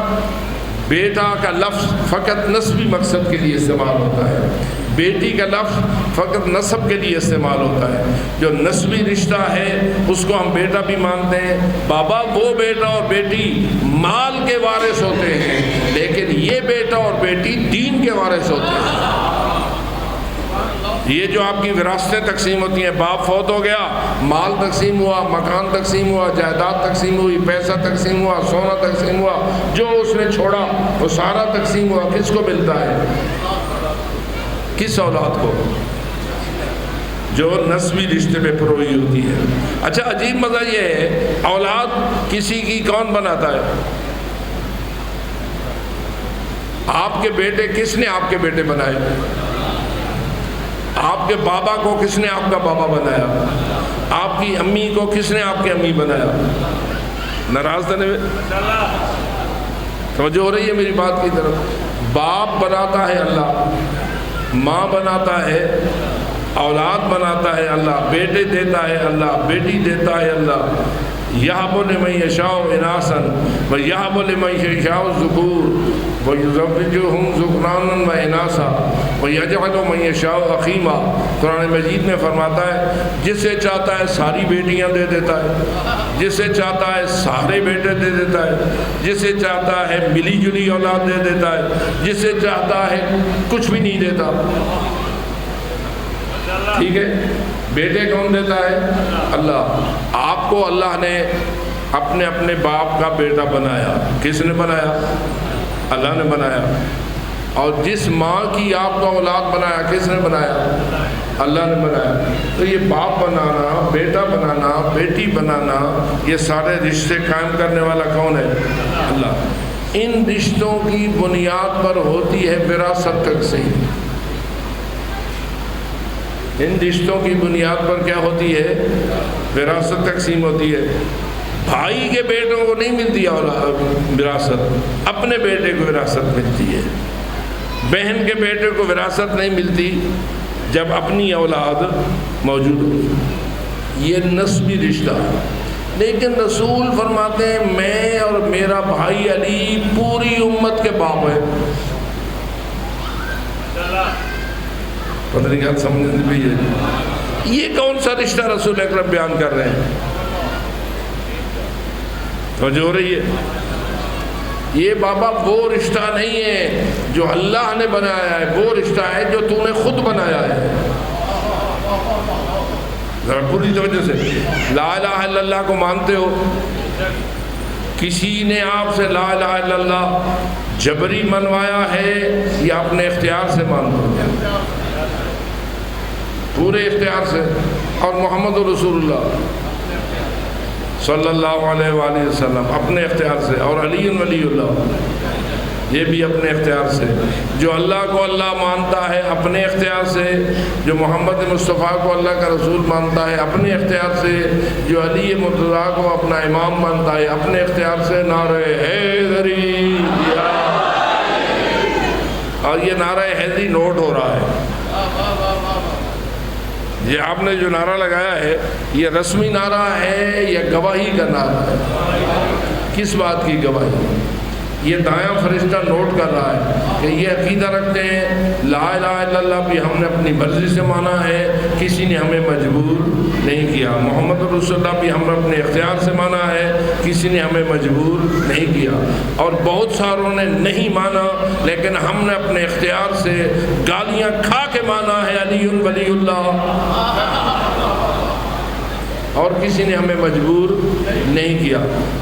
بیٹا کا لفظ فقط نسبی مقصد کے لیے استعمال ہوتا ہے، بیٹی کا لفظ فقط نسب کے لیے استعمال ہوتا ہے۔ جو نسبی رشتہ ہے اس کو ہم بیٹا بھی مانتے ہیں، بابا وہ بیٹا اور بیٹی مال کے وارث ہوتے ہیں، لیکن یہ بیٹا اور بیٹی دین کے وارث ہوتے ہیں۔ یہ جو آپ کی وراثتیں تقسیم ہوتی ہیں، باپ فوت ہو گیا، مال تقسیم ہوا، مکان تقسیم ہوا، جائیداد تقسیم ہوئی، پیسہ تقسیم ہوا، سونا تقسیم ہوا، جو اس نے چھوڑا وہ سارا تقسیم ہوا، کس کو ملتا ہے؟ کس اولاد کو؟ جو نسبی رشتے پہ پروئی ہوتی ہے۔ اچھا عجیب مزہ یہ ہے، اولاد کسی کی کون بناتا ہے؟ آپ کے بیٹے، کس نے آپ کے بیٹے بنائے؟ آپ کے بابا کو کس نے آپ کا بابا بنایا؟ آپ کی امی کو کس نے آپ کی امی بنایا؟ ناراض تو نہیں؟ توجہ ہو رہی ہے میری بات کی طرف؟ باپ بناتا ہے اللہ، ماں بناتا ہے، اولاد بناتا ہے اللہ، بیٹے دیتا ہے اللہ، بیٹی دیتا ہے اللہ۔ یَهْبُ لِمَن يَشَاءُ إِنَاثًا وَيَهْبُ لِمَن يَشَاءُ الذُّكُورَ وَيُزَوِّجُهُمْ ذُكْرَانًا وَإِنَاثًا وَيَجْعَلُ مَن يَشَاءُ عَقِيمًا۔ قرآن مجید میں فرماتا ہے جسے چاہتا ہے ساری بیٹیاں دے دیتا ہے، جسے چاہتا ہے سارے بیٹے دے دیتا ہے، جسے چاہتا ہے ملی جلی اولاد دے دیتا ہے، جسے چاہتا ہے کچھ بھی نہیں دیتا۔ ٹھیک ہے، بیٹے کون دیتا ہے؟ اللہ۔ آپ کو اللہ نے اپنے اپنے باپ کا بیٹا بنایا، کس نے بنایا؟ اللہ نے بنایا۔ اور جس ماں کی آپ کا اولاد بنایا، کس نے بنایا؟ اللہ نے بنایا۔ تو یہ باپ بنانا، بیٹا بنانا، بیٹی بنانا، یہ سارے رشتے قائم کرنے والا کون ہے؟ اللہ۔ ان رشتوں کی بنیاد پر ہوتی ہے وراثت تقسیم۔ ان رشتوں کی بنیاد پر کیا ہوتی ہے؟ وراثت تقسیم ہوتی ہے۔ بھائی کے بیٹوں کو نہیں ملتی وراثت، اپنے بیٹے کو وراثت ملتی ہے۔ بہن کے بیٹے کو وراثت نہیں ملتی جب اپنی اولاد موجود ہو۔ یہ نسبی رشتہ ہے۔ لیکن رسول فرماتے ہیں میں اور میرا بھائی علی پوری امت کے باپ ہیں۔ پتہ نہیں کیا سمجھنے بھی ہے، یہ کون سا رشتہ رسول اکرم بیان کر رہے ہیں؟ توجہ ہو رہی ہے؟ یہ بابا وہ رشتہ نہیں ہے جو اللہ نے بنایا ہے، وہ رشتہ ہے جو تو نے خود بنایا ہے۔ ذرا پوری توجہ سے، لا الہ الا اللہ کو مانتے ہو؟ کسی نے آپ سے لا الہ الا اللہ جبری منوایا ہے یا اپنے اختیار سے مانتے ہو؟ پورے اختیار سے۔ اور محمد رسول اللہ صلی اللہ علیہ وآلہ وسلم اپنے اختیار سے، اور علی ولی اللہ یہ بھی اپنے اختیار سے۔ جو اللہ کو اللہ مانتا ہے اپنے اختیار سے، جو محمد مصطفیٰ کو اللہ کا رسول مانتا ہے اپنے اختیار سے، جو علی مرتضیٰ کو اپنا امام مانتا ہے اپنے اختیار سے۔ نعرہ حیدری، اور یہ نعرہ حیدری نوٹ ہو رہا ہے۔ یہ آپ نے جو نعرہ لگایا ہے یہ رسمی نعرہ ہے یا گواہی کا نعرہ ہے؟ کس بات کی گواہی؟ یہ دایاں فرشتہ نوٹ کر رہا ہے کہ یہ عقیدہ رکھتے ہیں لا الہ الا اللہ بھی ہم نے اپنی مرضی سے مانا ہے، کسی نے ہمیں مجبور نہیں کیا۔ محمد رسول اللہ بھی ہم نے اپنے اختیار سے مانا ہے، کسی نے ہمیں مجبور نہیں کیا۔ اور بہت ساروں نے نہیں مانا لیکن ہم نے اپنے اختیار سے گالیاں کھا کے مانا ہے علی ولی اللہ، اور کسی نے ہمیں مجبور نہیں کیا۔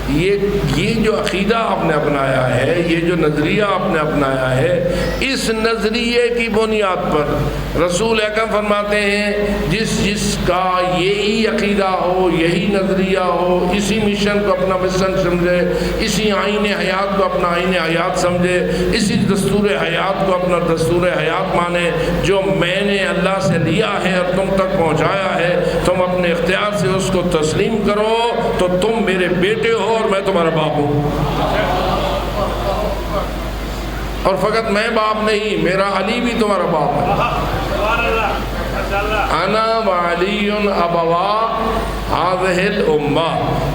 یہ جو عقیدہ آپ نے اپنایا ہے، یہ جو نظریہ آپ نے اپنایا ہے، اس نظریے کی بنیاد پر رسول اکرم فرماتے ہیں جس کا یہی عقیدہ ہو، یہی نظریہ ہو، اسی مشن کو اپنا مشن سمجھے، اسی آئین حیات کو اپنا آئین حیات سمجھے، اسی دستور حیات کو اپنا دستور حیات مانے جو میں نے اللہ سے لیا ہے اور تم تک پہنچایا ہے، تم اپنے اختیار سے اس کو تسلیم کرو تو تم میرے بیٹے ہو اور میں تمہارا باپ ہوں۔ اور فقط میں باپ نہیں، میرا علی بھی تمہارا باپ ہے۔ انا وعلی ابوا هذه الامہ،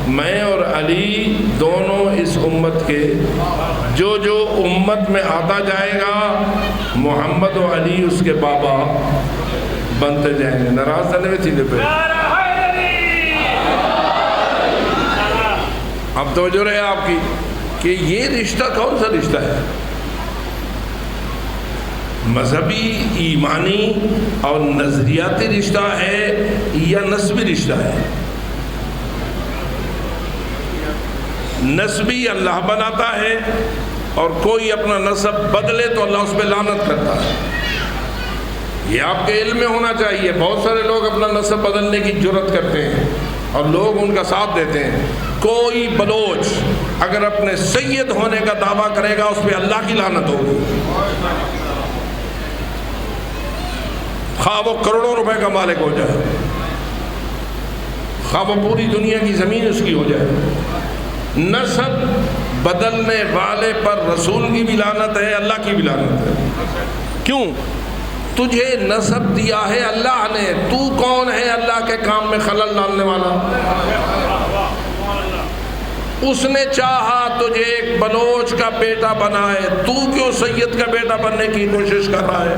میں اور علی دونوں اس امت کے، جو جو امت میں آتا جائے گا محمد و علی اس کے بابا بنتے جائیں گے۔ ناراض کرنے میں سیدھے پہ اب توجہ رہے آپ کی کہ یہ رشتہ کون سا رشتہ ہے؟ مذہبی ایمانی اور نظریاتی رشتہ ہے یا نسبی رشتہ ہے؟ نسبی اللہ بناتا ہے، اور کوئی اپنا نسب بدلے تو اللہ اس پہ لعنت کرتا ہے۔ یہ آپ کے علم میں ہونا چاہیے۔ بہت سارے لوگ اپنا نسب بدلنے کی جرات کرتے ہیں اور لوگ ان کا ساتھ دیتے ہیں۔ کوئی بلوچ اگر اپنے سید ہونے کا دعویٰ کرے گا، اس پہ اللہ کی لعنت ہوگی، خواہ وہ کروڑوں روپے کا مالک ہو جائے، خواہ وہ پوری دنیا کی زمین اس کی ہو جائے۔ نسب بدلنے والے پر رسول کی بھی لعنت ہے، اللہ کی بھی لعنت ہے۔ کیوں؟ تجھے نسب دیا ہے اللہ نے، تو کون ہے اللہ کے کام میں خلل ڈالنے والا؟ اس نے چاہا تجھے ایک بلوچ کا بیٹا بنائے، تو کیوں سید کا بیٹا بننے کی کوشش کر رہا ہے؟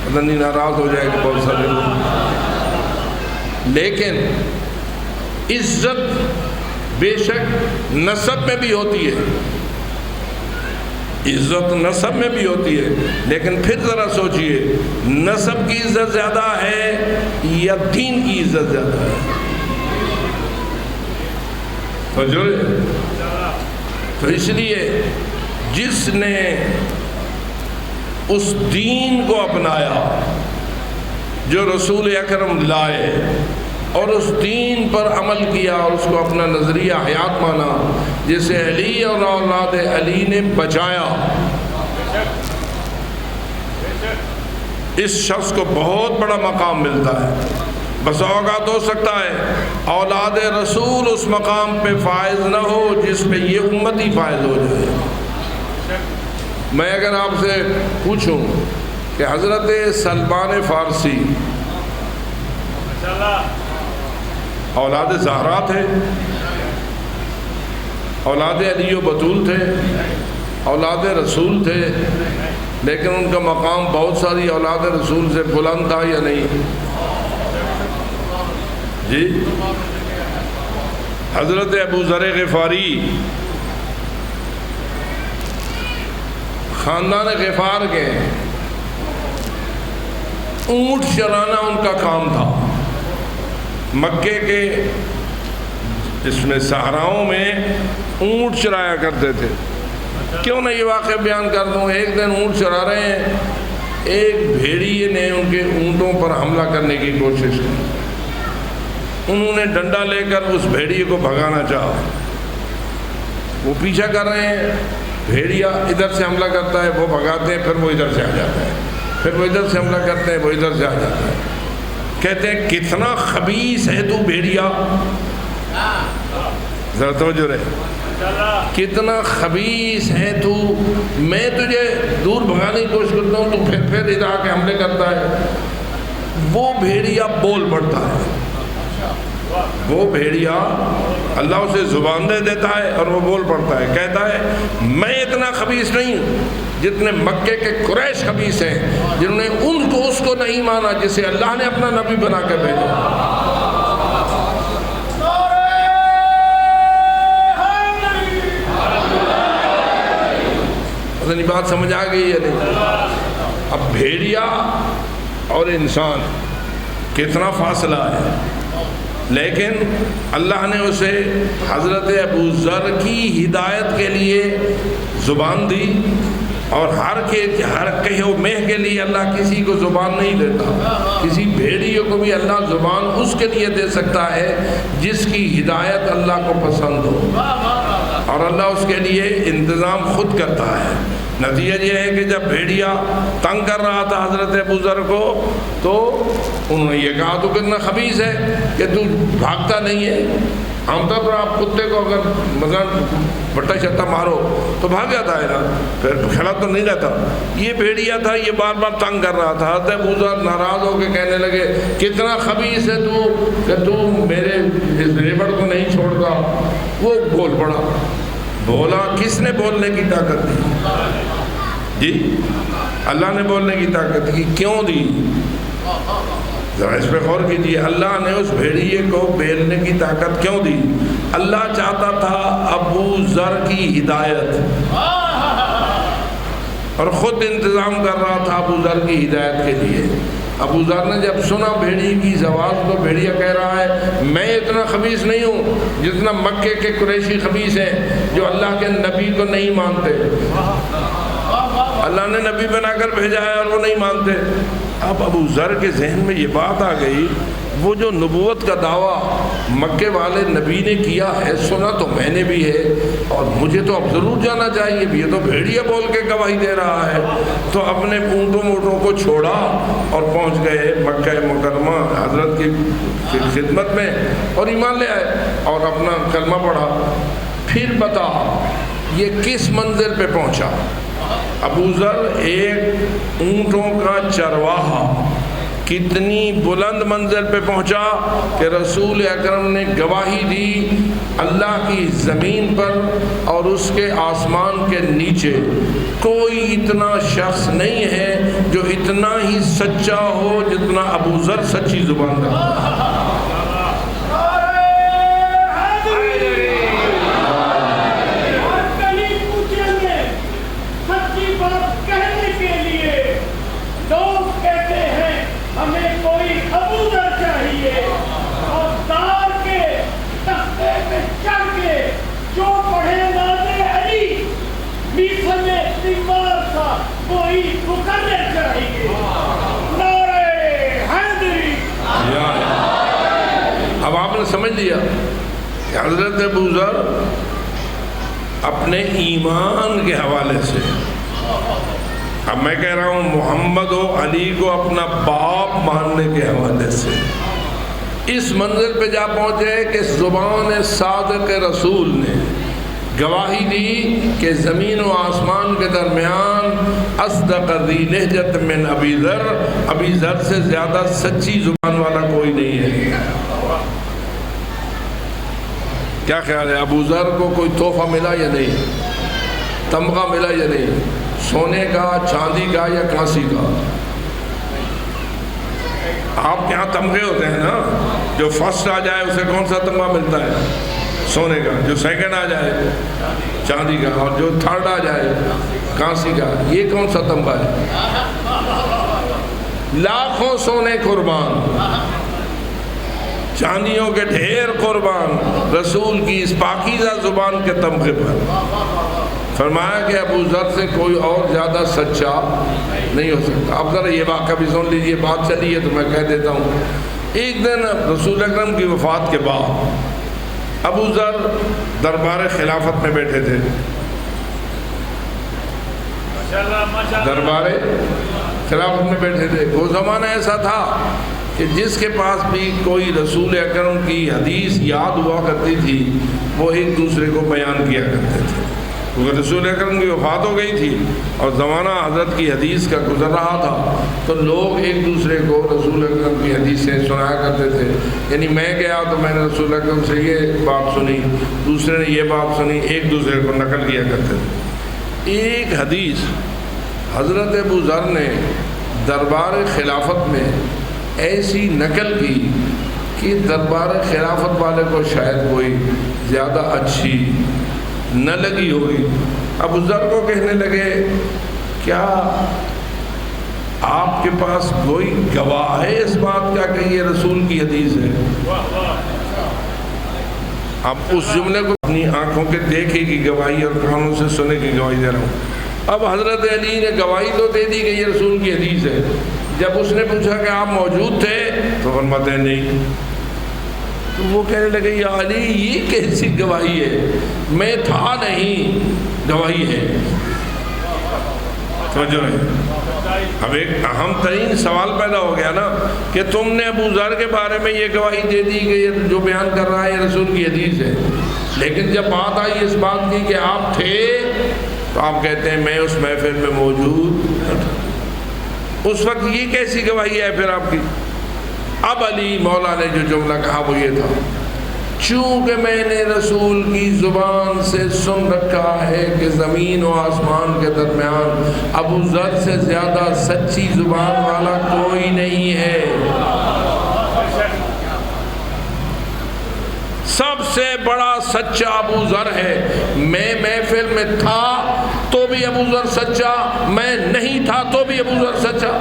پتہ نہیں ناراض ہو جائے گا بہت سارے لوگ۔ لیکن عزت بے شک نسب میں بھی ہوتی ہے، عزت نسب میں بھی ہوتی ہے، لیکن پھر ذرا سوچئے، نسب کی عزت زیادہ ہے یا دین کی عزت زیادہ ہے؟ تو اس لیے جس نے اس دین کو اپنایا جو رسول اکرم لائے، اور اس دین پر عمل کیا اور اس کو اپنا نظریہ حیات مانا، جسے علی اور اولاد علی نے بچایا، اس شخص کو بہت بڑا مقام ملتا ہے۔ بس اوقات ہو سکتا ہے اولاد رسول اس مقام پہ فائز نہ ہو جس پہ یہ امت ہی فائز ہو جائے۔ میں اگر آپ سے پوچھوں کہ حضرت سلمان فارسی اولاد زہرا تھے، اولاد علی و بطول تھے، اولاد رسول تھے، لیکن ان کا مقام بہت ساری اولاد رسول سے بلند تھا یا نہیں؟ جی، حضرت ابو ذر غفاری خاندان غفار کے اونٹ چرانا ان کا کام تھا۔ مکے کے اس میں صحراؤں میں اونٹ چرایا کرتے تھے۔ کیوں نہ یہ واقعہ بیان کر دوں۔ ایک دن اونٹ چرا رہے ہیں، ایک بھیڑیے نے ان کے اونٹوں پر حملہ کرنے کی کوشش کی۔ انہوں نے ڈنڈا لے کر اس بھیڑیے کو بھگانا چاہا، وہ پیچھا کر رہے ہیں، بھیڑیا ادھر سے حملہ کرتا ہے، وہ بھگاتے ہیں، پھر وہ ادھر سے آ جاتا ہے، پھر وہ ادھر سے حملہ کرتے ہیں، وہ ادھر سے آ جاتا ہے۔ کہتے ہیں کتنا خبیث ہے تو بھیڑیا، ذرا توجہ رہے، کتنا خبیث ہے تو، میں تجھے دور بھگانے کی کوشش کرتا ہوں تو پھر ادھر آ کے حملے کرتا ہے۔ وہ بھیڑیا بول پڑتا ہے، وہ بھیڑیا اللہ اسے زبان دے دیتا ہے اور وہ بول پڑتا ہے، کہتا ہے میں اتنا خبیث نہیں ہوں جتنے مکے کے قریش خبیث ہیں، جنہوں نے ان کو اس کو نہیں مانا جسے اللہ نے اپنا نبی بنا کر بھیجا۔ اپنی بات سمجھ آ گئی ہے نہیں؟ اب بھیڑیا اور انسان کتنا فاصلہ ہے، لیکن اللہ نے اسے حضرت ابو ذر کی ہدایت کے لیے زبان دی، اور ہر کہو مہ کے لیے اللہ کسی کو زبان نہیں دیتا۔ کسی بھیڑیے کو بھی اللہ زبان اس کے لیے دے سکتا ہے جس کی ہدایت اللہ کو پسند ہو، اور اللہ اس کے لیے انتظام خود کرتا ہے۔ نتیجہ یہ ہے کہ جب بھیڑیا تنگ کر رہا تھا حضرت ابو ذر کو، تو انہوں نے یہ کہا تو کتنا خبیث ہے کہ تو بھاگتا نہیں ہے۔ عام طور پر آپ کتے کو اگر مثلا بٹا شٹا مارو تو بھاگ جاتا ہے نا، پھر کھڑا تو نہیں رہتا۔ یہ بھیڑیا تھا، یہ بار بار تنگ کر رہا تھا۔ حضرت ابو ذر ناراض ہو کے کہنے لگے کتنا خبیث ہے تو کہ تو میرے اس ریوڑ کو نہیں چھوڑتا۔ وہ بول پڑا، بولا کس نے بولنے کی طاقت دی؟ جی اللہ نے بولنے کی طاقت دی۔ کیوں دی؟ ذرا اس پہ غور کیجیے۔ اللہ نے اس بھیڑیے کو بیلنے کی طاقت کیوں دی؟ اللہ چاہتا تھا ابو ذر کی ہدایت، اور خود انتظام کر رہا تھا ابو ذر کی ہدایت کے لیے۔ ابو ذر نے جب سنا بھیڑی کی آواز تو بھیڑیا کہہ رہا ہے میں اتنا خبیث نہیں ہوں جتنا مکے کے قریشی خبیث ہیں جو اللہ کے نبی کو نہیں مانتے۔ اللہ نے نبی بنا کر بھیجا ہے اور وہ نہیں مانتے۔ اب ابو ذر کے ذہن میں یہ بات آ گئی، وہ جو نبوت کا دعویٰ مکے والے نبی نے کیا ہے سنا تو میں نے بھی ہے، اور مجھے تو اب ضرور جانا چاہیے بھی، یہ تو بھیڑیا بول کے گواہی دے رہا ہے۔ تو اپنے اونٹوں موٹوں کو چھوڑا اور پہنچ گئے مکہ مکرمہ حضرت کی خدمت میں اور ایمان لے آئے اور اپنا کلمہ پڑھا۔ پھر بتا یہ کس منزل پہ پہنچا؟ ابو ذر ایک اونٹوں کا چرواہا کتنی بلند منزل پہ پہنچا کہ رسول اکرم نے گواہی دی اللہ کی زمین پر اور اس کے آسمان کے نیچے کوئی اتنا شخص نہیں ہے جو اتنا ہی سچا ہو جتنا ابو ذر سچی زبان رکھتا ہے۔ اب آپ نے سمجھ لیا کہ حضرت ابو ذر اپنے ایمان کے حوالے سے، اب میں کہہ رہا ہوں محمد و علی کو اپنا باپ ماننے کے حوالے سے اس منزل پہ جا پہنچے کہ زبان صادق رسول نے گواہی دی کہ زمین و آسمان کے درمیان اصدق ذی لہجۃ من ابی ذر، ابی ذر سے زیادہ سچی زبان والا کوئی نہیں ہے۔ کیا خیال ہے ابو ذر کو کوئی تحفہ ملا یا نہیں؟ تمغہ ملا یا نہیں؟ سونے کا، چاندی کا یا کانسی کا؟ آپ کے ہاں تمغے ہوتے ہیں نا، جو فرسٹ آ جائے اسے کون سا تمغہ ملتا ہے؟ سونے کا۔ جو سیکنڈ آ جائے چاندی کا، اور جو تھرڈ آ جائے کانسی کا۔ یہ کون سا تمغہ ہے؟ لاکھوں سونے قربان، چاندیوں کے ڈھیر قربان رسول کی اس پاکیزہ زبان کے تمغے پر۔ فرمایا کہ ابو ذر سے کوئی اور زیادہ سچا نہیں ہو سکتا۔ اب ذرا یہ واقعہ بھی سن لیجئے، بات چلی ہے تو میں کہہ دیتا ہوں۔ ایک دن رسول اکرم کی وفات کے بعد ابو ذر دربار خلافت میں بیٹھے تھے، دربار خلافت میں بیٹھے تھے۔ وہ زمانہ ایسا تھا کہ جس کے پاس بھی کوئی رسول اکرم کی حدیث یاد ہوا کرتی تھی وہ ایک دوسرے کو بیان کیا کرتے تھے، کیونکہ رسول اکرم کی وفات ہو گئی تھی اور زمانہ حضرت کی حدیث کا گزر رہا تھا، تو لوگ ایک دوسرے کو رسول اکرم کی حدیثیں سنایا کرتے تھے۔ یعنی میں گیا تو میں نے رسول اکرم سے یہ بات سنی، دوسرے نے یہ بات سنی، ایک دوسرے کو نقل کیا کرتے تھے۔ ایک حدیث حضرت ابو ذر نے دربار خلافت میں ایسی نقل کی کہ دربار خلافت والے کو شاید کوئی زیادہ اچھی نہ لگی ہوگی۔ ابو ذر کو کہنے لگے کیا آپ کے پاس کوئی گواہ ہے اس بات کا کہ یہ رسول کی حدیث ہے؟ اب اس جملے کو اپنی آنکھوں کے دیکھے کی گواہی اور کانوں سے سنے کی گواہی دے رہا ہوں۔ اب حضرت علی نے گواہی تو دے دی کہ یہ رسول کی حدیث ہے۔ جب اس نے پوچھا کہ آپ موجود تھے تو فرماتے ہیں نہیں۔ تو وہ کہنے لگے یا علی یہ کیسی گواہی ہے، میں تھا نہیں، گواہی ہے۔ سمجھو رہے؟ اب ایک اہم ترین سوال پیدا ہو گیا نا کہ تم نے ابو ذر کے بارے میں یہ گواہی دے دی کہ یہ جو بیان کر رہا ہے یہ رسول کی حدیث ہے، لیکن جب بات آئی اس بات کی کہ آپ تھے تو آپ کہتے ہیں میں اس محفل میں موجود نہ تھا۔ اس وقت یہ کیسی گواہی ہے پھر آپ کی؟ اب علی مولا نے جو جملہ کہا وہ یہ تھا چونکہ میں نے رسول کی زبان سے سن رکھا ہے کہ زمین و آسمان کے درمیان ابو ذر سے زیادہ سچی زبان والا کوئی نہیں ہے، سب سے بڑا سچا ابو ذر ہے۔ میں محفل میں تھا تو بھی ابو ذر سچا، میں نہیں تھا تو بھی ابو ذر سچا۔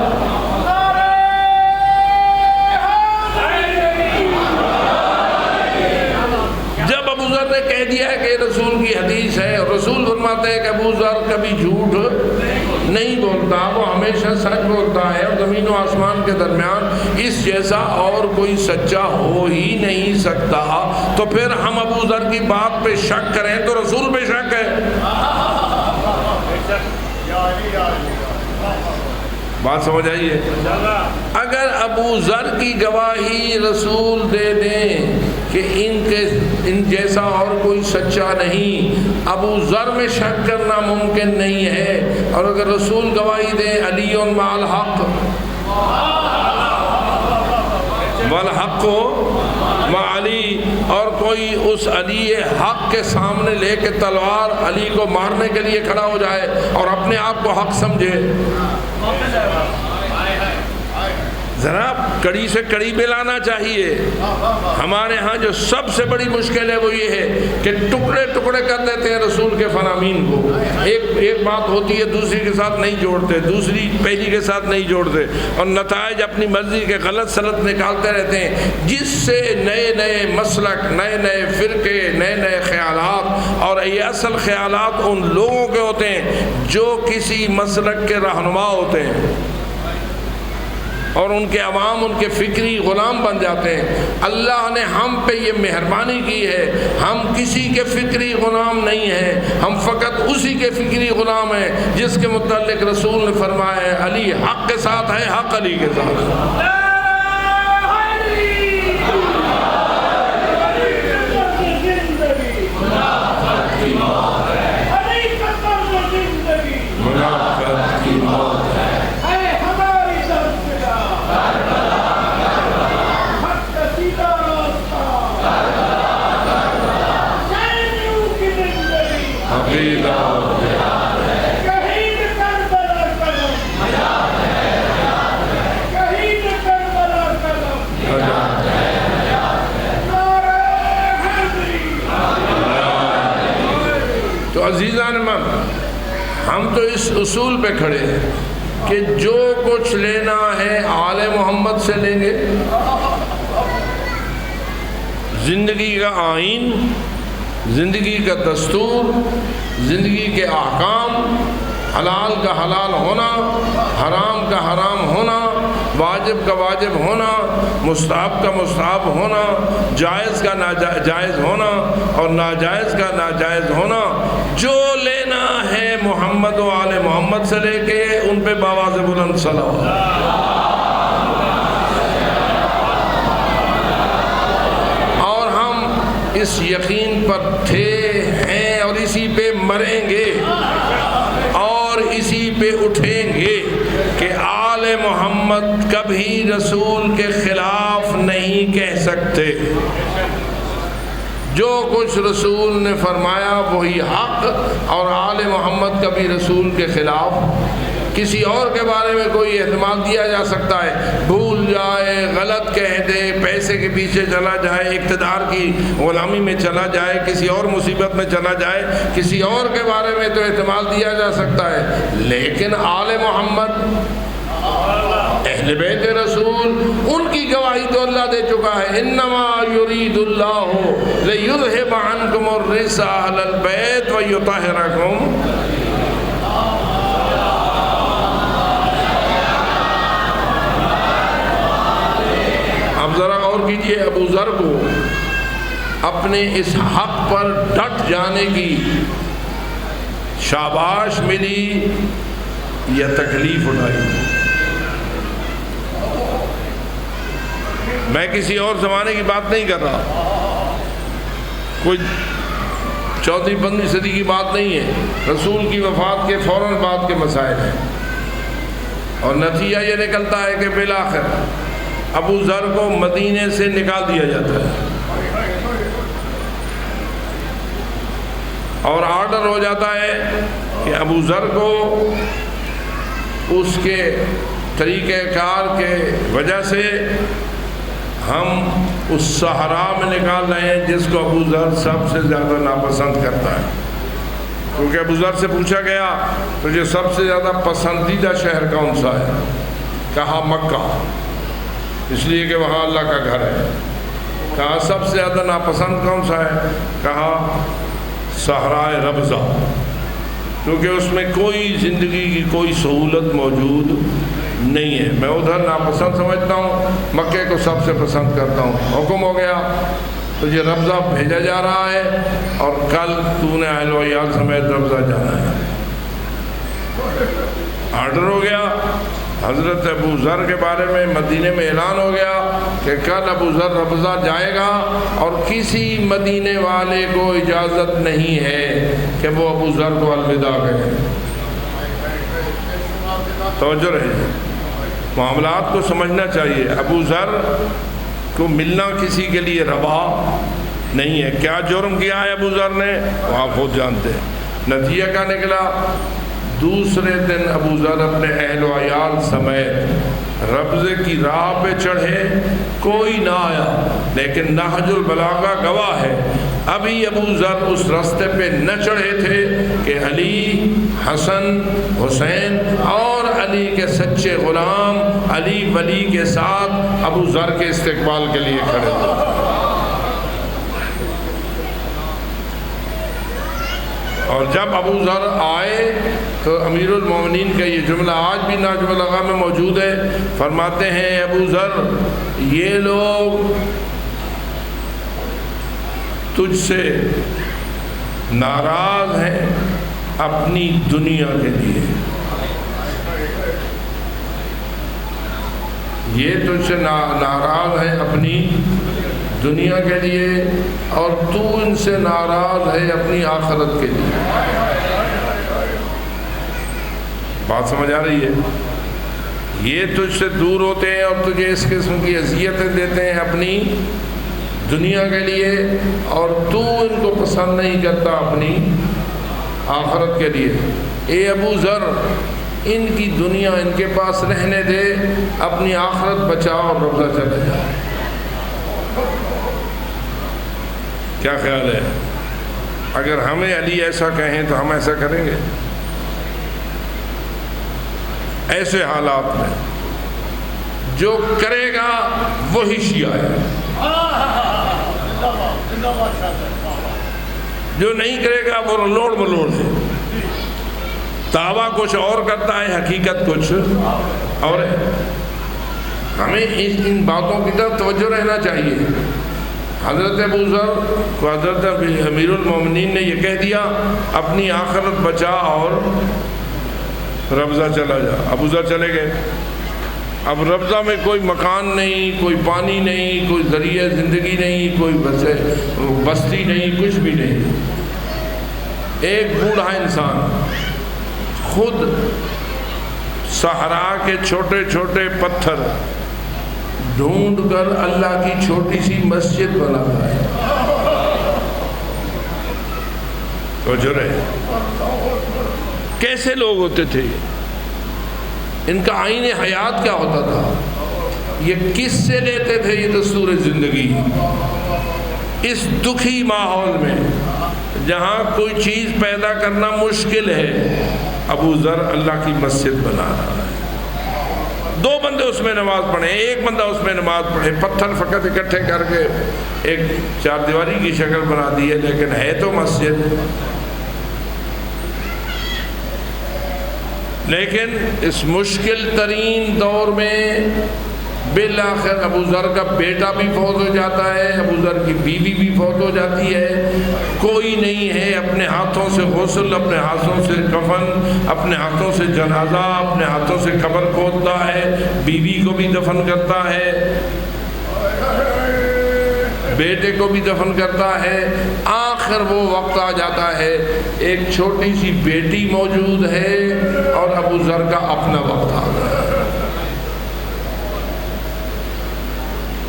جب ابو ذر نے کہہ دیا ہے کہ رسول کی حدیث ہے، اور رسول فرماتے ہیں کہ ابو ذر کبھی جھوٹ نہیں بولتا، وہ ہمیشہ سچ بولتا ہے، اور زمین و آسمان کے درمیان اس جیسا اور کوئی سچا ہو ہی نہیں سکتا، تو پھر ہم ابو ذر کی بات پہ شک کریں تو رسول پہ شک ہے۔ بات سمجھ آئیے؟ اگر ابو ذر کی گواہی رسول دے دیں کہ ان جیسا اور کوئی سچا نہیں، ابو ذر میں شک کرنا ممکن نہیں ہے، اور اگر رسول گواہی دیں علی مع الحق والحق مع علی، اور کوئی اس علی حق کے سامنے لے کے تلوار علی کو مارنے کے لیے کھڑا ہو جائے اور اپنے آپ کو حق سمجھے، ذرا کڑی سے کڑی پہ لانا چاہیے۔ ہمارے ہاں جو سب سے بڑی مشکل ہے وہ یہ ہے کہ ٹکڑے ٹکڑے کر دیتے ہیں رسول کے فرامین کو، ایک بات ہوتی ہے دوسری کے ساتھ نہیں جوڑتے، دوسری پہلی کے ساتھ نہیں جوڑتے، اور نتائج اپنی مرضی کے غلط سلط نکالتے رہتے ہیں، جس سے نئے نئے مسلک، نئے نئے فرقے، نئے نئے خیالات، اور یہ اصل خیالات ان لوگوں کے ہوتے ہیں جو کسی مسلک کے رہنما ہوتے ہیں، اور ان کے عوام ان کے فکری غلام بن جاتے ہیں۔ اللہ نے ہم پہ یہ مہربانی کی ہے، ہم کسی کے فکری غلام نہیں ہیں، ہم فقط اسی کے فکری غلام ہیں جس کے متعلق رسول نے فرمایا ہے علی حق کے ساتھ ہے، حق علی کے ساتھ ہے۔ تو عزیزان من، ہم تو اس اصول پہ کھڑے ہیں کہ جو کچھ لینا ہے آل محمد سے لیں گے، زندگی کا آئین، زندگی کا دستور، زندگی کے احکام، حلال کا حلال ہونا، حرام کا حرام ہونا، واجب کا واجب ہونا، مستحب کا مستحب ہونا، جائز کا ناجائز ہونا، اور ناجائز کا ناجائز ہونا، جو لینا ہے محمد و آل محمد سے لے کے ان پہ بآواز بلند صلوات۔ اور ہم اس یقین پر تھے، ہیں، اور اسی پہ مریں گے اور اسی پہ اٹھیں گے کہ آل محمد کبھی رسول کے خلاف نہیں کہہ سکتے، جو کچھ رسول نے فرمایا وہی حق، اور آل محمد کبھی رسول کے خلاف کسی اور کے بارے میں کوئی احتمال دیا جا سکتا ہے، بھول جائے، غلط کہہ دے، پیسے کے پیچھے چلا جائے، اقتدار کی غلامی میں چلا جائے، کسی اور مصیبت میں چلا جائے، کسی اور کے بارے میں تو احتمال دیا جا سکتا ہے، لیکن آل محمد، اہل بیت رسول، ان کی گواہی تو اللہ دے چکا ہے، انما یرید اللہ لیذھب عنکم الرجس اہل البیت ویطہرکم۔ اب ذرا غور کیجئے، ابو ذر کو اپنے اس حق پر ڈٹ جانے کی شاباش ملی یا تکلیف اٹھائی؟ میں کسی اور زمانے کی بات نہیں کر رہا، کوئی 14ویں صدی کی بات نہیں ہے، رسول کی وفات کے فوراً بعد کے مسائل ہیں، اور نتیجہ یہ نکلتا ہے کہ بالآخر ابو ذر کو مدینے سے نکال دیا جاتا ہے، اور آرڈر ہو جاتا ہے کہ ابو ذر کو اس کے طریقہ کار کے وجہ سے ہم اس صحرا میں نکال رہے ہیں جس کو ابو ذر سب سے زیادہ ناپسند کرتا ہے۔ کیونکہ ابو ذر سے پوچھا گیا تجھے سب سے زیادہ پسندیدہ شہر کون سا ہے؟ کہا مکہ، اس لیے کہ وہاں اللہ کا گھر ہے۔ کہا سب سے زیادہ ناپسند کون سا ہے؟ کہا صحرائے ربضہ، کیونکہ اس میں کوئی زندگی کی کوئی سہولت موجود نہیں ہے، میں ادھر ناپسند سمجھتا ہوں، مکے کو سب سے پسند کرتا ہوں۔ حکم ہو گیا تجھے ربضہ بھیجا جا رہا ہے اور کل تو نے اہل و عیال سمیت ربضہ جانا ہے۔ آرڈر ہو گیا۔ حضرت ابو ذر کے بارے میں مدینے میں اعلان ہو گیا کہ کل ابو ذر ربضہ جائے گا اور کسی مدینے والے کو اجازت نہیں ہے کہ وہ ابو ذر کو الوداع کہے۔ توجہ رہے، معاملات کو سمجھنا چاہیے۔ ابو ذر کو ملنا کسی کے لیے روا نہیں ہے۔ کیا جرم کیا ہے ابو ذر نے؟ وہ آپ خود جانتے ہیں۔ نتیجہ کیا نکلا؟ دوسرے دن ابو ذر اپنے اہل و عیال سمیت ربضے کی راہ پہ چڑھے، کوئی نہ آیا، لیکن نہج البلاغہ گواہ ہے ابھی ابو ذر اس راستے پہ نہ چڑھے تھے کہ علی، حسن، حسین اور علی کے سچے غلام علی ولی کے ساتھ ابو ذر کے استقبال کے لیے کھڑے تھے۔ اور جب ابو ذر آئے تو امیر المومنین کا یہ جملہ آج بھی نہج البلاغہ میں موجود ہے، فرماتے ہیں ابو ذر یہ لوگ تجھ سے ناراض ہیں اپنی دنیا کے لیے، یہ تجھ سے ناراض ہیں اپنی دنیا کے لیے اور تو ان سے ناراض ہے اپنی آخرت کے لیے۔ بات سمجھ آ رہی ہے؟ یہ تجھ سے دور ہوتے ہیں اور تجھے اس قسم کی اذیتیں دیتے ہیں اپنی دنیا کے لیے، اور تو ان کو پسند نہیں کرتا اپنی آخرت کے لیے۔ اے ابو ذر، ان کی دنیا ان کے پاس رہنے دے، اپنی آخرت بچا اور ربضہ چلے جا۔ کیا خیال ہے؟ اگر ہمیں علی ایسا کہیں تو ہم ایسا کریں گے؟ ایسے حالات میں جو کرے گا وہی شیعہ ہے، جو نہیں کرے گا وہ لوڑ ملوڑ ہے، دعویٰ کچھ اور کرتا ہے، حقیقت کچھ اور ہے۔ ہمیں ان باتوں کی طرف توجہ رہنا چاہیے۔ حضرت ابو ذر کو حضرت امیر المومنین نے یہ کہہ دیا اپنی آخرت بچا اور ربضہ چلا جا۔ ابو ذر چلے گئے۔ اب ربضہ میں کوئی مکان نہیں، کوئی پانی نہیں، کوئی ذریعہ زندگی نہیں، کوئی بستی نہیں، کچھ بھی نہیں۔ ایک بوڑھا انسان خود صحرا کے چھوٹے چھوٹے پتھر ڈھونڈ کر اللہ کی چھوٹی سی مسجد بناتا ہے۔ تو جو رہے کیسے لوگ ہوتے تھے، ان کا آئین حیات کیا ہوتا تھا، یہ کس سے لیتے تھے یہ دستور زندگی؟ اس دکھی ماحول میں جہاں کوئی چیز پیدا کرنا مشکل ہے، ابو ذر اللہ کی مسجد بنا رہا ہے۔ 2 بندے اس میں نماز پڑھے، ایک بندہ اس میں نماز پڑھے، پتھر فقط اکٹھے کر کے ایک 4 دیواری کی شکل بنا دی ہے، لیکن ہے تو مسجد۔ لیکن اس مشکل ترین دور میں بالآخر ابو ذر کا بیٹا بھی فوت ہو جاتا ہے، ابو ذر کی بیوی بھی فوت ہو جاتی ہے، کوئی نہیں ہے، اپنے ہاتھوں سے غسل، اپنے ہاتھوں سے کفن، اپنے ہاتھوں سے جنازہ، اپنے ہاتھوں سے قبر کھودتا ہے، بیوی کو بھی دفن کرتا ہے، بیٹے کو بھی دفن کرتا ہے۔ آخر وہ وقت آ جاتا ہے، ایک چھوٹی سی بیٹی موجود ہے اور ابو ذر کا اپنا وقت آ گیا۔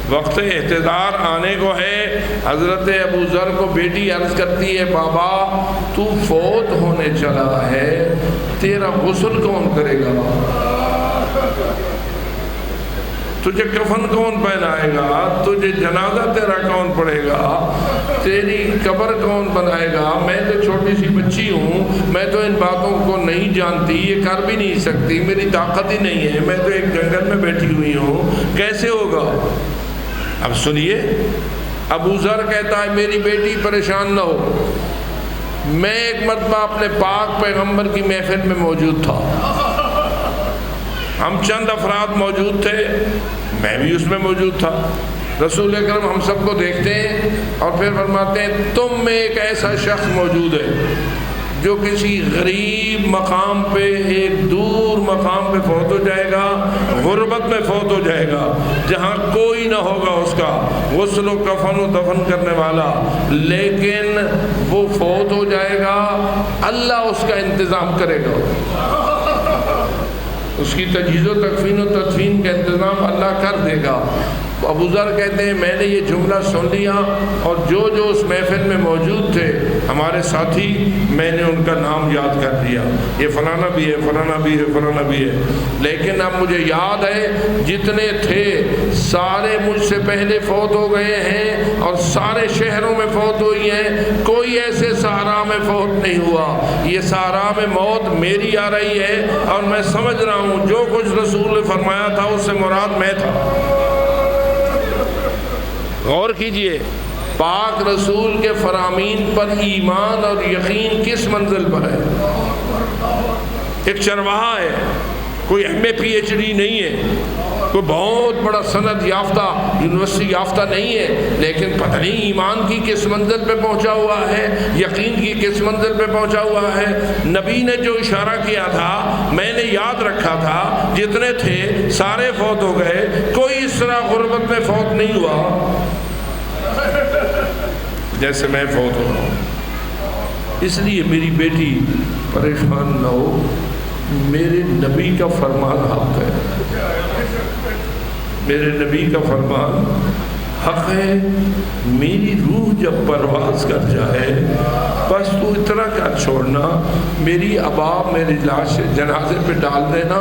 وقت احتضار آنے کو ہے۔ حضرت ابو ذر کو بیٹی عرض کرتی ہے، بابا تو فوت ہونے چلا ہے، تیرا غسل کون کرے گا؟ تجھے کفن کون پہنائے گا؟ تجھے جنازہ تیرا کون پڑھے گا؟ تیری قبر کون بنائے گا؟ میں تو چھوٹی سی بچی ہوں، میں تو ان باتوں کو نہیں جانتی، یہ کر بھی نہیں سکتی، میری طاقت ہی نہیں ہے، میں تو ایک جنگل میں بیٹھی ہوئی ہوں، کیسے ہوگا؟ اب سنیے، ابو ذر کہتا ہے میری بیٹی پریشان نہ ہو، میں ایک مرتبہ اپنے پاک پیغمبر کی محفل میں موجود تھا، ہم چند افراد موجود تھے، میں بھی اس میں موجود تھا، رسول اکرم ہم سب کو دیکھتے ہیں اور پھر فرماتے ہیں تم میں ایک ایسا شخص موجود ہے جو کسی غریب مقام پہ، ایک دور مقام پہ فوت ہو جائے گا، غربت میں فوت ہو جائے گا، جہاں کوئی نہ ہوگا اس کا غسل و کفن و دفن کرنے والا، لیکن وہ فوت ہو جائے گا، اللہ اس کا انتظام کرے گا، اس کی تجہیز و تکفین و تدفین کا انتظام اللہ کر دے گا۔ ابو ذر کہتے ہیں میں نے یہ جملہ سن لیا اور جو اس محفل میں موجود تھے ہمارے ساتھی، میں نے ان کا نام یاد کر دیا، یہ فلانا بھی ہے، فلانا بھی ہے، فلانا بھی ہے، لیکن اب مجھے یاد ہے جتنے تھے سارے مجھ سے پہلے فوت ہو گئے ہیں اور سارے شہروں میں فوت ہوئی ہیں، کوئی ایسے صحرا میں فوت نہیں ہوا، یہ صحرا میں موت میری آ رہی ہے اور میں سمجھ رہا ہوں جو کچھ رسول نے فرمایا تھا اس سے مراد میں تھا۔ غور کیجئے، پاک رسول کے فرامین پر ایمان اور یقین کس منزل پر ہے؟ ایک چرواہا ہے، کوئی ایم اے پی ایچ ڈی نہیں ہے، کوئی بہت بڑا سند یافتہ یونیورسٹی یافتہ نہیں ہے، لیکن پتہ نہیں ایمان کی کس منزل پہ پہنچا ہوا ہے، یقین کی کس منزل پہ پہنچا ہوا ہے۔ نبی نے جو اشارہ کیا تھا میں نے یاد رکھا تھا، جتنے تھے سارے فوت ہو گئے، کوئی اس طرح غربت میں فوت نہیں ہوا جیسے میں فوت ہو رہا ہوں۔ اس لیے میری بیٹی پریشان نہ ہو، میرے نبی کا فرمان حق ہے، میرے نبی کا فرمان حق ہے، میری روح جب پرواز کر جائے بس تو اتنا کر چھوڑنا، میری ابا میری لاش جنازے پہ ڈال دینا،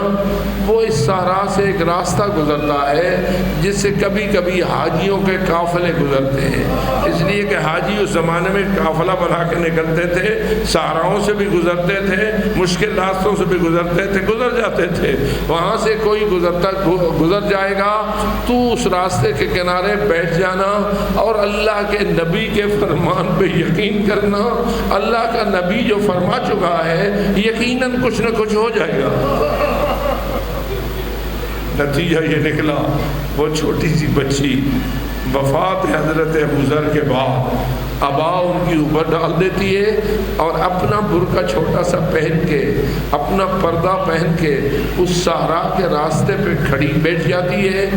وہ اس صحرا سے ایک راستہ گزرتا ہے جس سے کبھی کبھی حاجیوں کے قافلے گزرتے ہیں، اس لیے کہ حاجی اس زمانے میں قافلہ بنا کے نکلتے تھے، صحراؤں سے بھی گزرتے تھے، مشکل راستوں سے بھی گزرتے تھے، گزر جاتے تھے، وہاں سے کوئی گزر جائے گا تو اس راستے کے کنارے بیٹھ جانا اور اللہ کے نبی کے فرمان پہ یقین کرنا، اللہ کا نبی جو فرما چکا ہے یقیناً کچھ نہ کچھ ہو جائے گا۔ نتیجہ یہ نکلا، وہ چھوٹی سی بچی وفات حضرت ابو ذر کے بعد ابا ان کی اوپر ڈال دیتی ہے اور اپنا برقع چھوٹا سا پہن کے، اپنا پردہ پہن کے اس صحرا کے راستے پہ کھڑی بیٹھ جاتی ہے۔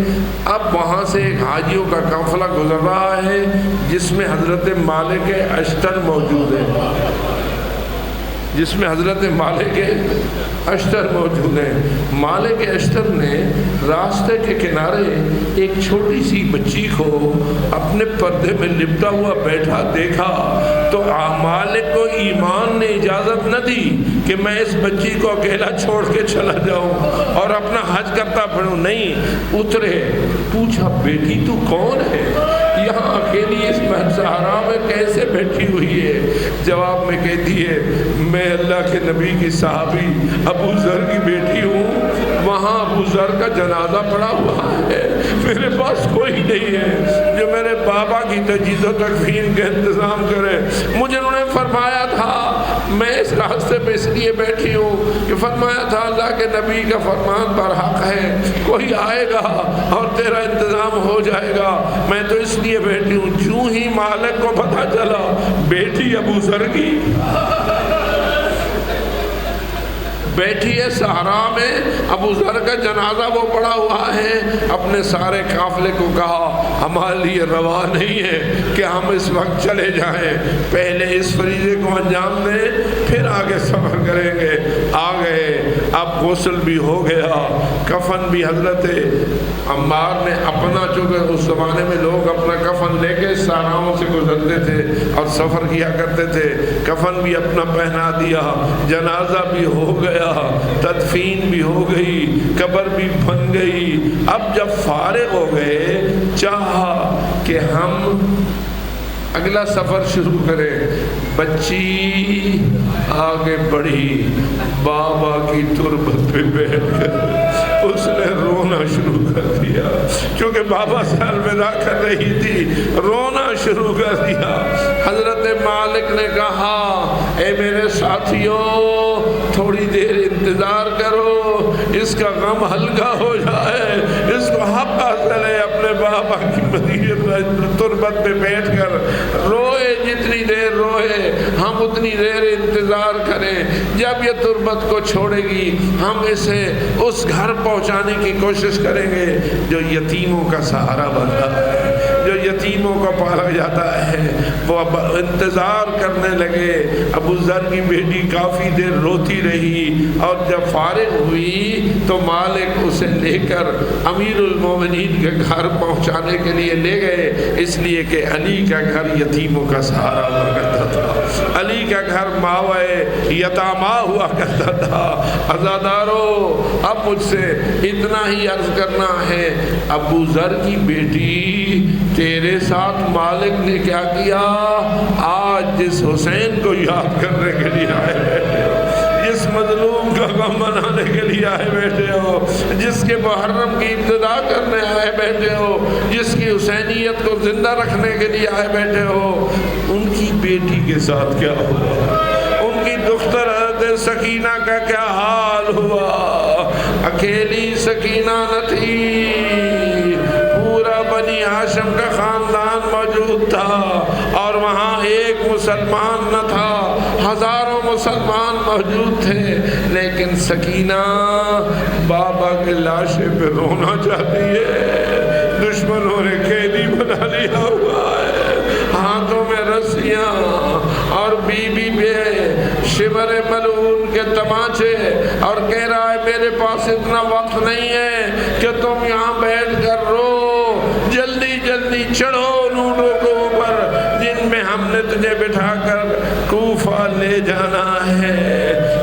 اب وہاں سے ایک حاجیوں کا قافلہ گزر رہا ہے جس میں حضرت مالک اشتر موجود ہے، جس میں حضرت مالک اشتر موجود ہیں۔ مالک اشتر نے راستے کے کنارے ایک چھوٹی سی بچی کو اپنے پردے میں لپٹا ہوا بیٹھا دیکھا تو مالک کو ایمان نے اجازت نہ دی کہ میں اس بچی کو اکیلا چھوڑ کے چلا جاؤں اور اپنا حج کرتا پھروں، نہیں اترے، پوچھا بیٹی تو کون ہے، یہاں اکیلی اس صحرا میں کیسے بیٹھی ہوئی ہے؟ جواب میں کہتی ہے میں اللہ کے نبی کی صحابی ابو ذر کی بیٹی ہوں، وہاں ابو ذر کا جنازہ پڑا ہوا ہے، میرے پاس کوئی نہیں ہے جو میرے بابا کی تجہیز و تکفین کا انتظام کرے، مجھے انہوں نے فرمایا تھا میں اس راستے پہ اس لیے بیٹھی ہوں کہ فرمایا تھا اللہ کے نبی کا فرمان پر حق ہے، کوئی آئے گا اور تیرا انتظام ہو جائے گا، میں تو اس لیے بیٹھی ہوں۔ جو ہی مالک کو پتہ چلا بیٹی ابو ذر کی بیٹھی ہے صحرا میں، ابو ذر کا جنازہ وہ پڑا ہوا ہے، اپنے سارے قافلے کو کہا ہمارے لیے روا نہیں ہے کہ ہم اس وقت چلے جائیں، پہلے اس فریضے کو انجام دیں پھر آگے سفر کریں گے۔ آ گئے، اب غسل بھی ہو گیا، کفن بھی حضرت عمار نے اپنا، چونکہ اس زمانے میں لوگ اپنا کفن لے کے صحراؤں سے گزرتے تھے اور سفر کیا کرتے تھے، کفن بھی اپنا پہنا دیا، جنازہ بھی ہو گیا، تدفین بھی ہو گئی، قبر بھی بن گئی۔ اب جب فارغ ہو گئے چاہا کہ ہم اگلا سفر شروع کرے. بچی آگے بڑھی, بابا کی تربت پہ بیٹھ کر اس نے رونا شروع کر دیا, کیونکہ بابا سے الوداع کر رہی تھی, رونا شروع کر دیا. حضرت مالک نے کہا اے میرے ساتھیوں تھوڑی دیر انتظار کرو, اس کا غم ہلکا ہو جائے, اس کو حق حاصل ہے. اپنے بابا کی تربت پہ بیٹھ کر روئے, جتنی دیر روئے ہم اتنی دیر انتظار کریں. جب یہ تربت کو چھوڑے گی ہم اسے اس گھر پہنچانے کی کوشش کریں گے جو یتیموں کا سہارا بنتا ہے, جو یتیموں کو پالا جاتا ہے. وہ اب انتظار کرنے لگے. ابو ذر کی بیٹی کافی دیر روتی رہی, اور جب فارغ ہوئی تو مالک اسے لے کر امیر المومنین کے گھر پہنچانے کے لیے لے گئے, اس لیے کہ علی کا گھر یتیموں کا سہارا ہوا کرتا تھا, علی کا گھر ماوائے یتاما ہوا کرتا تھا. عزادارو اب مجھ سے اتنا ہی عرض کرنا ہے, ابو ذر کی بیٹی تیرے ساتھ مالک نے کیا کیا؟ آج جس حسین کو یاد کرنے کے لیے آئے بیٹھے ہو, جس مظلوم کا غم منانے کے لیے آئے بیٹھے ہو, جس کے محرم کی ابتدا کرنے آئے بیٹھے ہو, جس کی حسینیت کو زندہ رکھنے کے لیے آئے بیٹھے ہو, ان کی بیٹی کے ساتھ کیا ہوا؟ ان کی دختر حضرت سکینہ کا کیا حال ہوا؟ اکیلی سکینہ نہ تھی, پورا بنی ہاشم کا خاندان موجود تھا, اور وہاں ایک مسلمان نہ تھا, ہزاروں مسلمان موجود تھے. لیکن سکینہ بابا کے لاشے پہ رونا چاہتی ہے, دشمنوں نے قیدی بنا لیا ہوا ہے, ہاتھوں میں رسیاں اور بی بی پہ شمر ملعون کے تماچے, اور کہہ رہا ہے میرے پاس اتنا وقت نہیں ہے کہ تم یہاں بیٹھ کر رو, جلدی جلدی چڑھو ان اونٹوں کو اوپر جن میں ہم نے تجھے بٹھا کر کوفہ لے جانا ہے.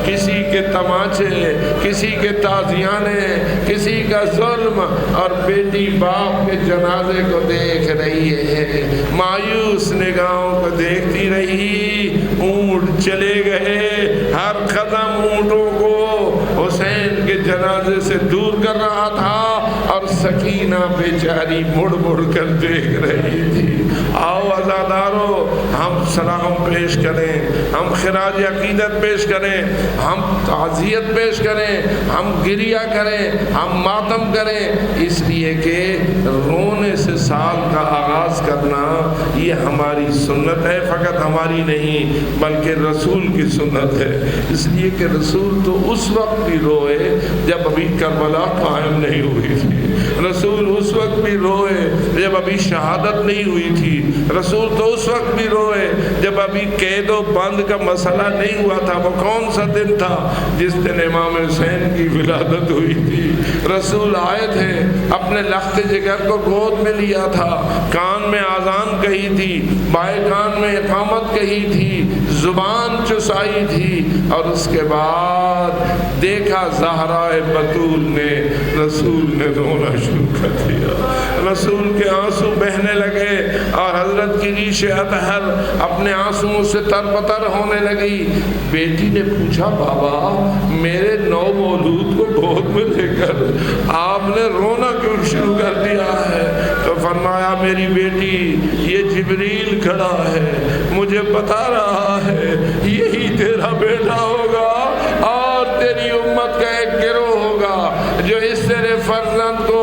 کسی کے تماچے, کسی کے تازیانے, کسی کا ظلم, اور بیٹی باپ کے جنازے کو دیکھ رہی ہے, مایوس نگاہوں کو دیکھتی رہی. اونٹ چلے گئے, ہر قدم اونٹوں کو حسین کے جنازے سے دور کر رہا تھا, اور سکینہ بیچاری مڑ مڑ کر دیکھ رہی تھی. آؤ عزادارو ہم سلام پیش کریں, ہم خراج عقیدت پیش کریں, ہم تعزیت پیش کریں, ہم گریہ کریں, ہم ماتم کریں, اس لیے کہ رونے سے سال کا آغاز کرنا یہ ہماری سنت ہے, فقط ہماری نہیں بلکہ رسول کی سنت ہے. اس لیے کہ رسول تو اس وقت بھی روئے جب ابھی کربلا قائم نہیں ہوئی تھی, رسول اس وقت بھی روئے جب ابھی شہادت نہیں ہوئی تھی, رسول تو اس وقت بھی روئے جب ابھی قید و بند کا مسئلہ نہیں ہوا تھا. وہ کون سا دن تھا؟ جس دن امام حسین کی ولادت ہوئی تھی. رسول آئے تھے, اپنے لخت جگر کو گود میں لیا تھا, کان میں آذان کہی تھی, بائیں کان میں اقامت کہی تھی, زبان چسائی تھی, اور اس کے بعد دیکھا زہرائے بطول نے, رسول نے رونا شروع کر دیا. رسول کے آنسو بہنے لگے, اور حضرت کی ریش اطہر اپنے آنسوؤں سے تربتر ہونے لگی. بیٹی نے پوچھا بابا میرے نو مولود کو گود میں لے کر آپ نے رونا کیوں شروع کر دیا ہے؟ تو فرمایا میری بیٹی یہ جبریل کھڑا ہے, مجھے بتا رہا ہے یہی تیرا بیٹا ہوگا, اور تیری امت کا ایک گروہ ہوگا جو اس تیرے فرزند کو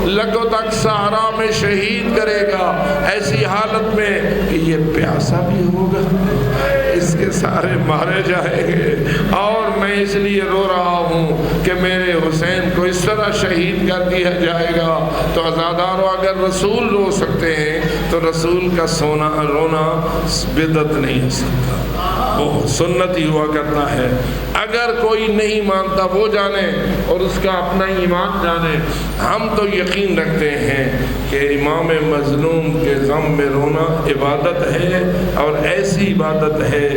لگو تک صحرا میں شہید کرے گا, ایسی حالت میں کہ یہ پیاسا بھی ہوگا, اس کے سارے مارے جائیں گے, اور میں اس لیے رو رہا ہوں کہ میرے حسین کو اس طرح شہید کر دیا جائے گا. تو عزادارو اگر رسول رو سکتے ہیں تو رسول کا رونا بدعت نہیں ہو سکتا, وہ سنت ہی ہوا کرتا ہے. اگر کوئی نہیں مانتا وہ جانے اور اس کا اپنا ایمان جانے. ہم تو یقین رکھتے ہیں کہ امام مظلوم کے غم میں رونا عبادت ہے، اور ایسی عبادت ہے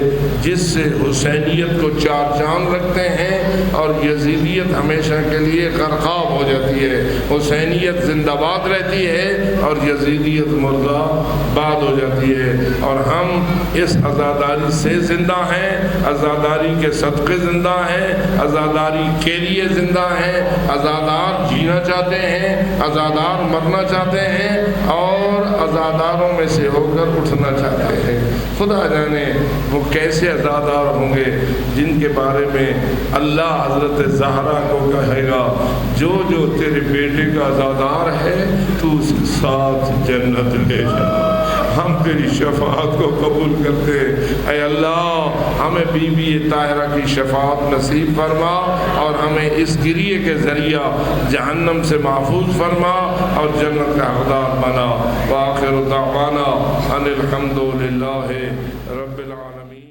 جس سے حسینیت کو چار چاند رکھتے ہیں اور یزیدیت ہمیشہ کے لیے غرقاب ہو جاتی ہے۔ حسینیت زندہ باد رہتی ہے اور یزیدیت مردہ باد ہو جاتی ہے، اور ہم اس عزاداری سے زندہ ہیں، عزاداری کے صدقے زندہ ہیں، عزاداری کے لیے زندہ ہیں، عزادار جینا چاہتے ہیں، عزادار مرنا چاہتے ہیں، اور عزاداروں میں سے ہو کر اٹھنا چاہتے ہیں۔ خدا جانے وہ کیسے عزادار ہوں گے جن کے بارے میں اللہ حضرت زہرا کو کہے گا جو جو تیرے بیٹے کا عزادار ہے تو اس کے ساتھ جنت لے جا۔ ہم تیری شفاعت کو قبول کرتے، اے اللہ ہمیں بی بی طاہرہ کی شفاعت نصیب فرما، اور ہمیں اس گریے کے ذریعہ جہنم سے محفوظ فرما اور جنت کا حقدار بنا۔ وآخر دعوانا ان الحمد للہ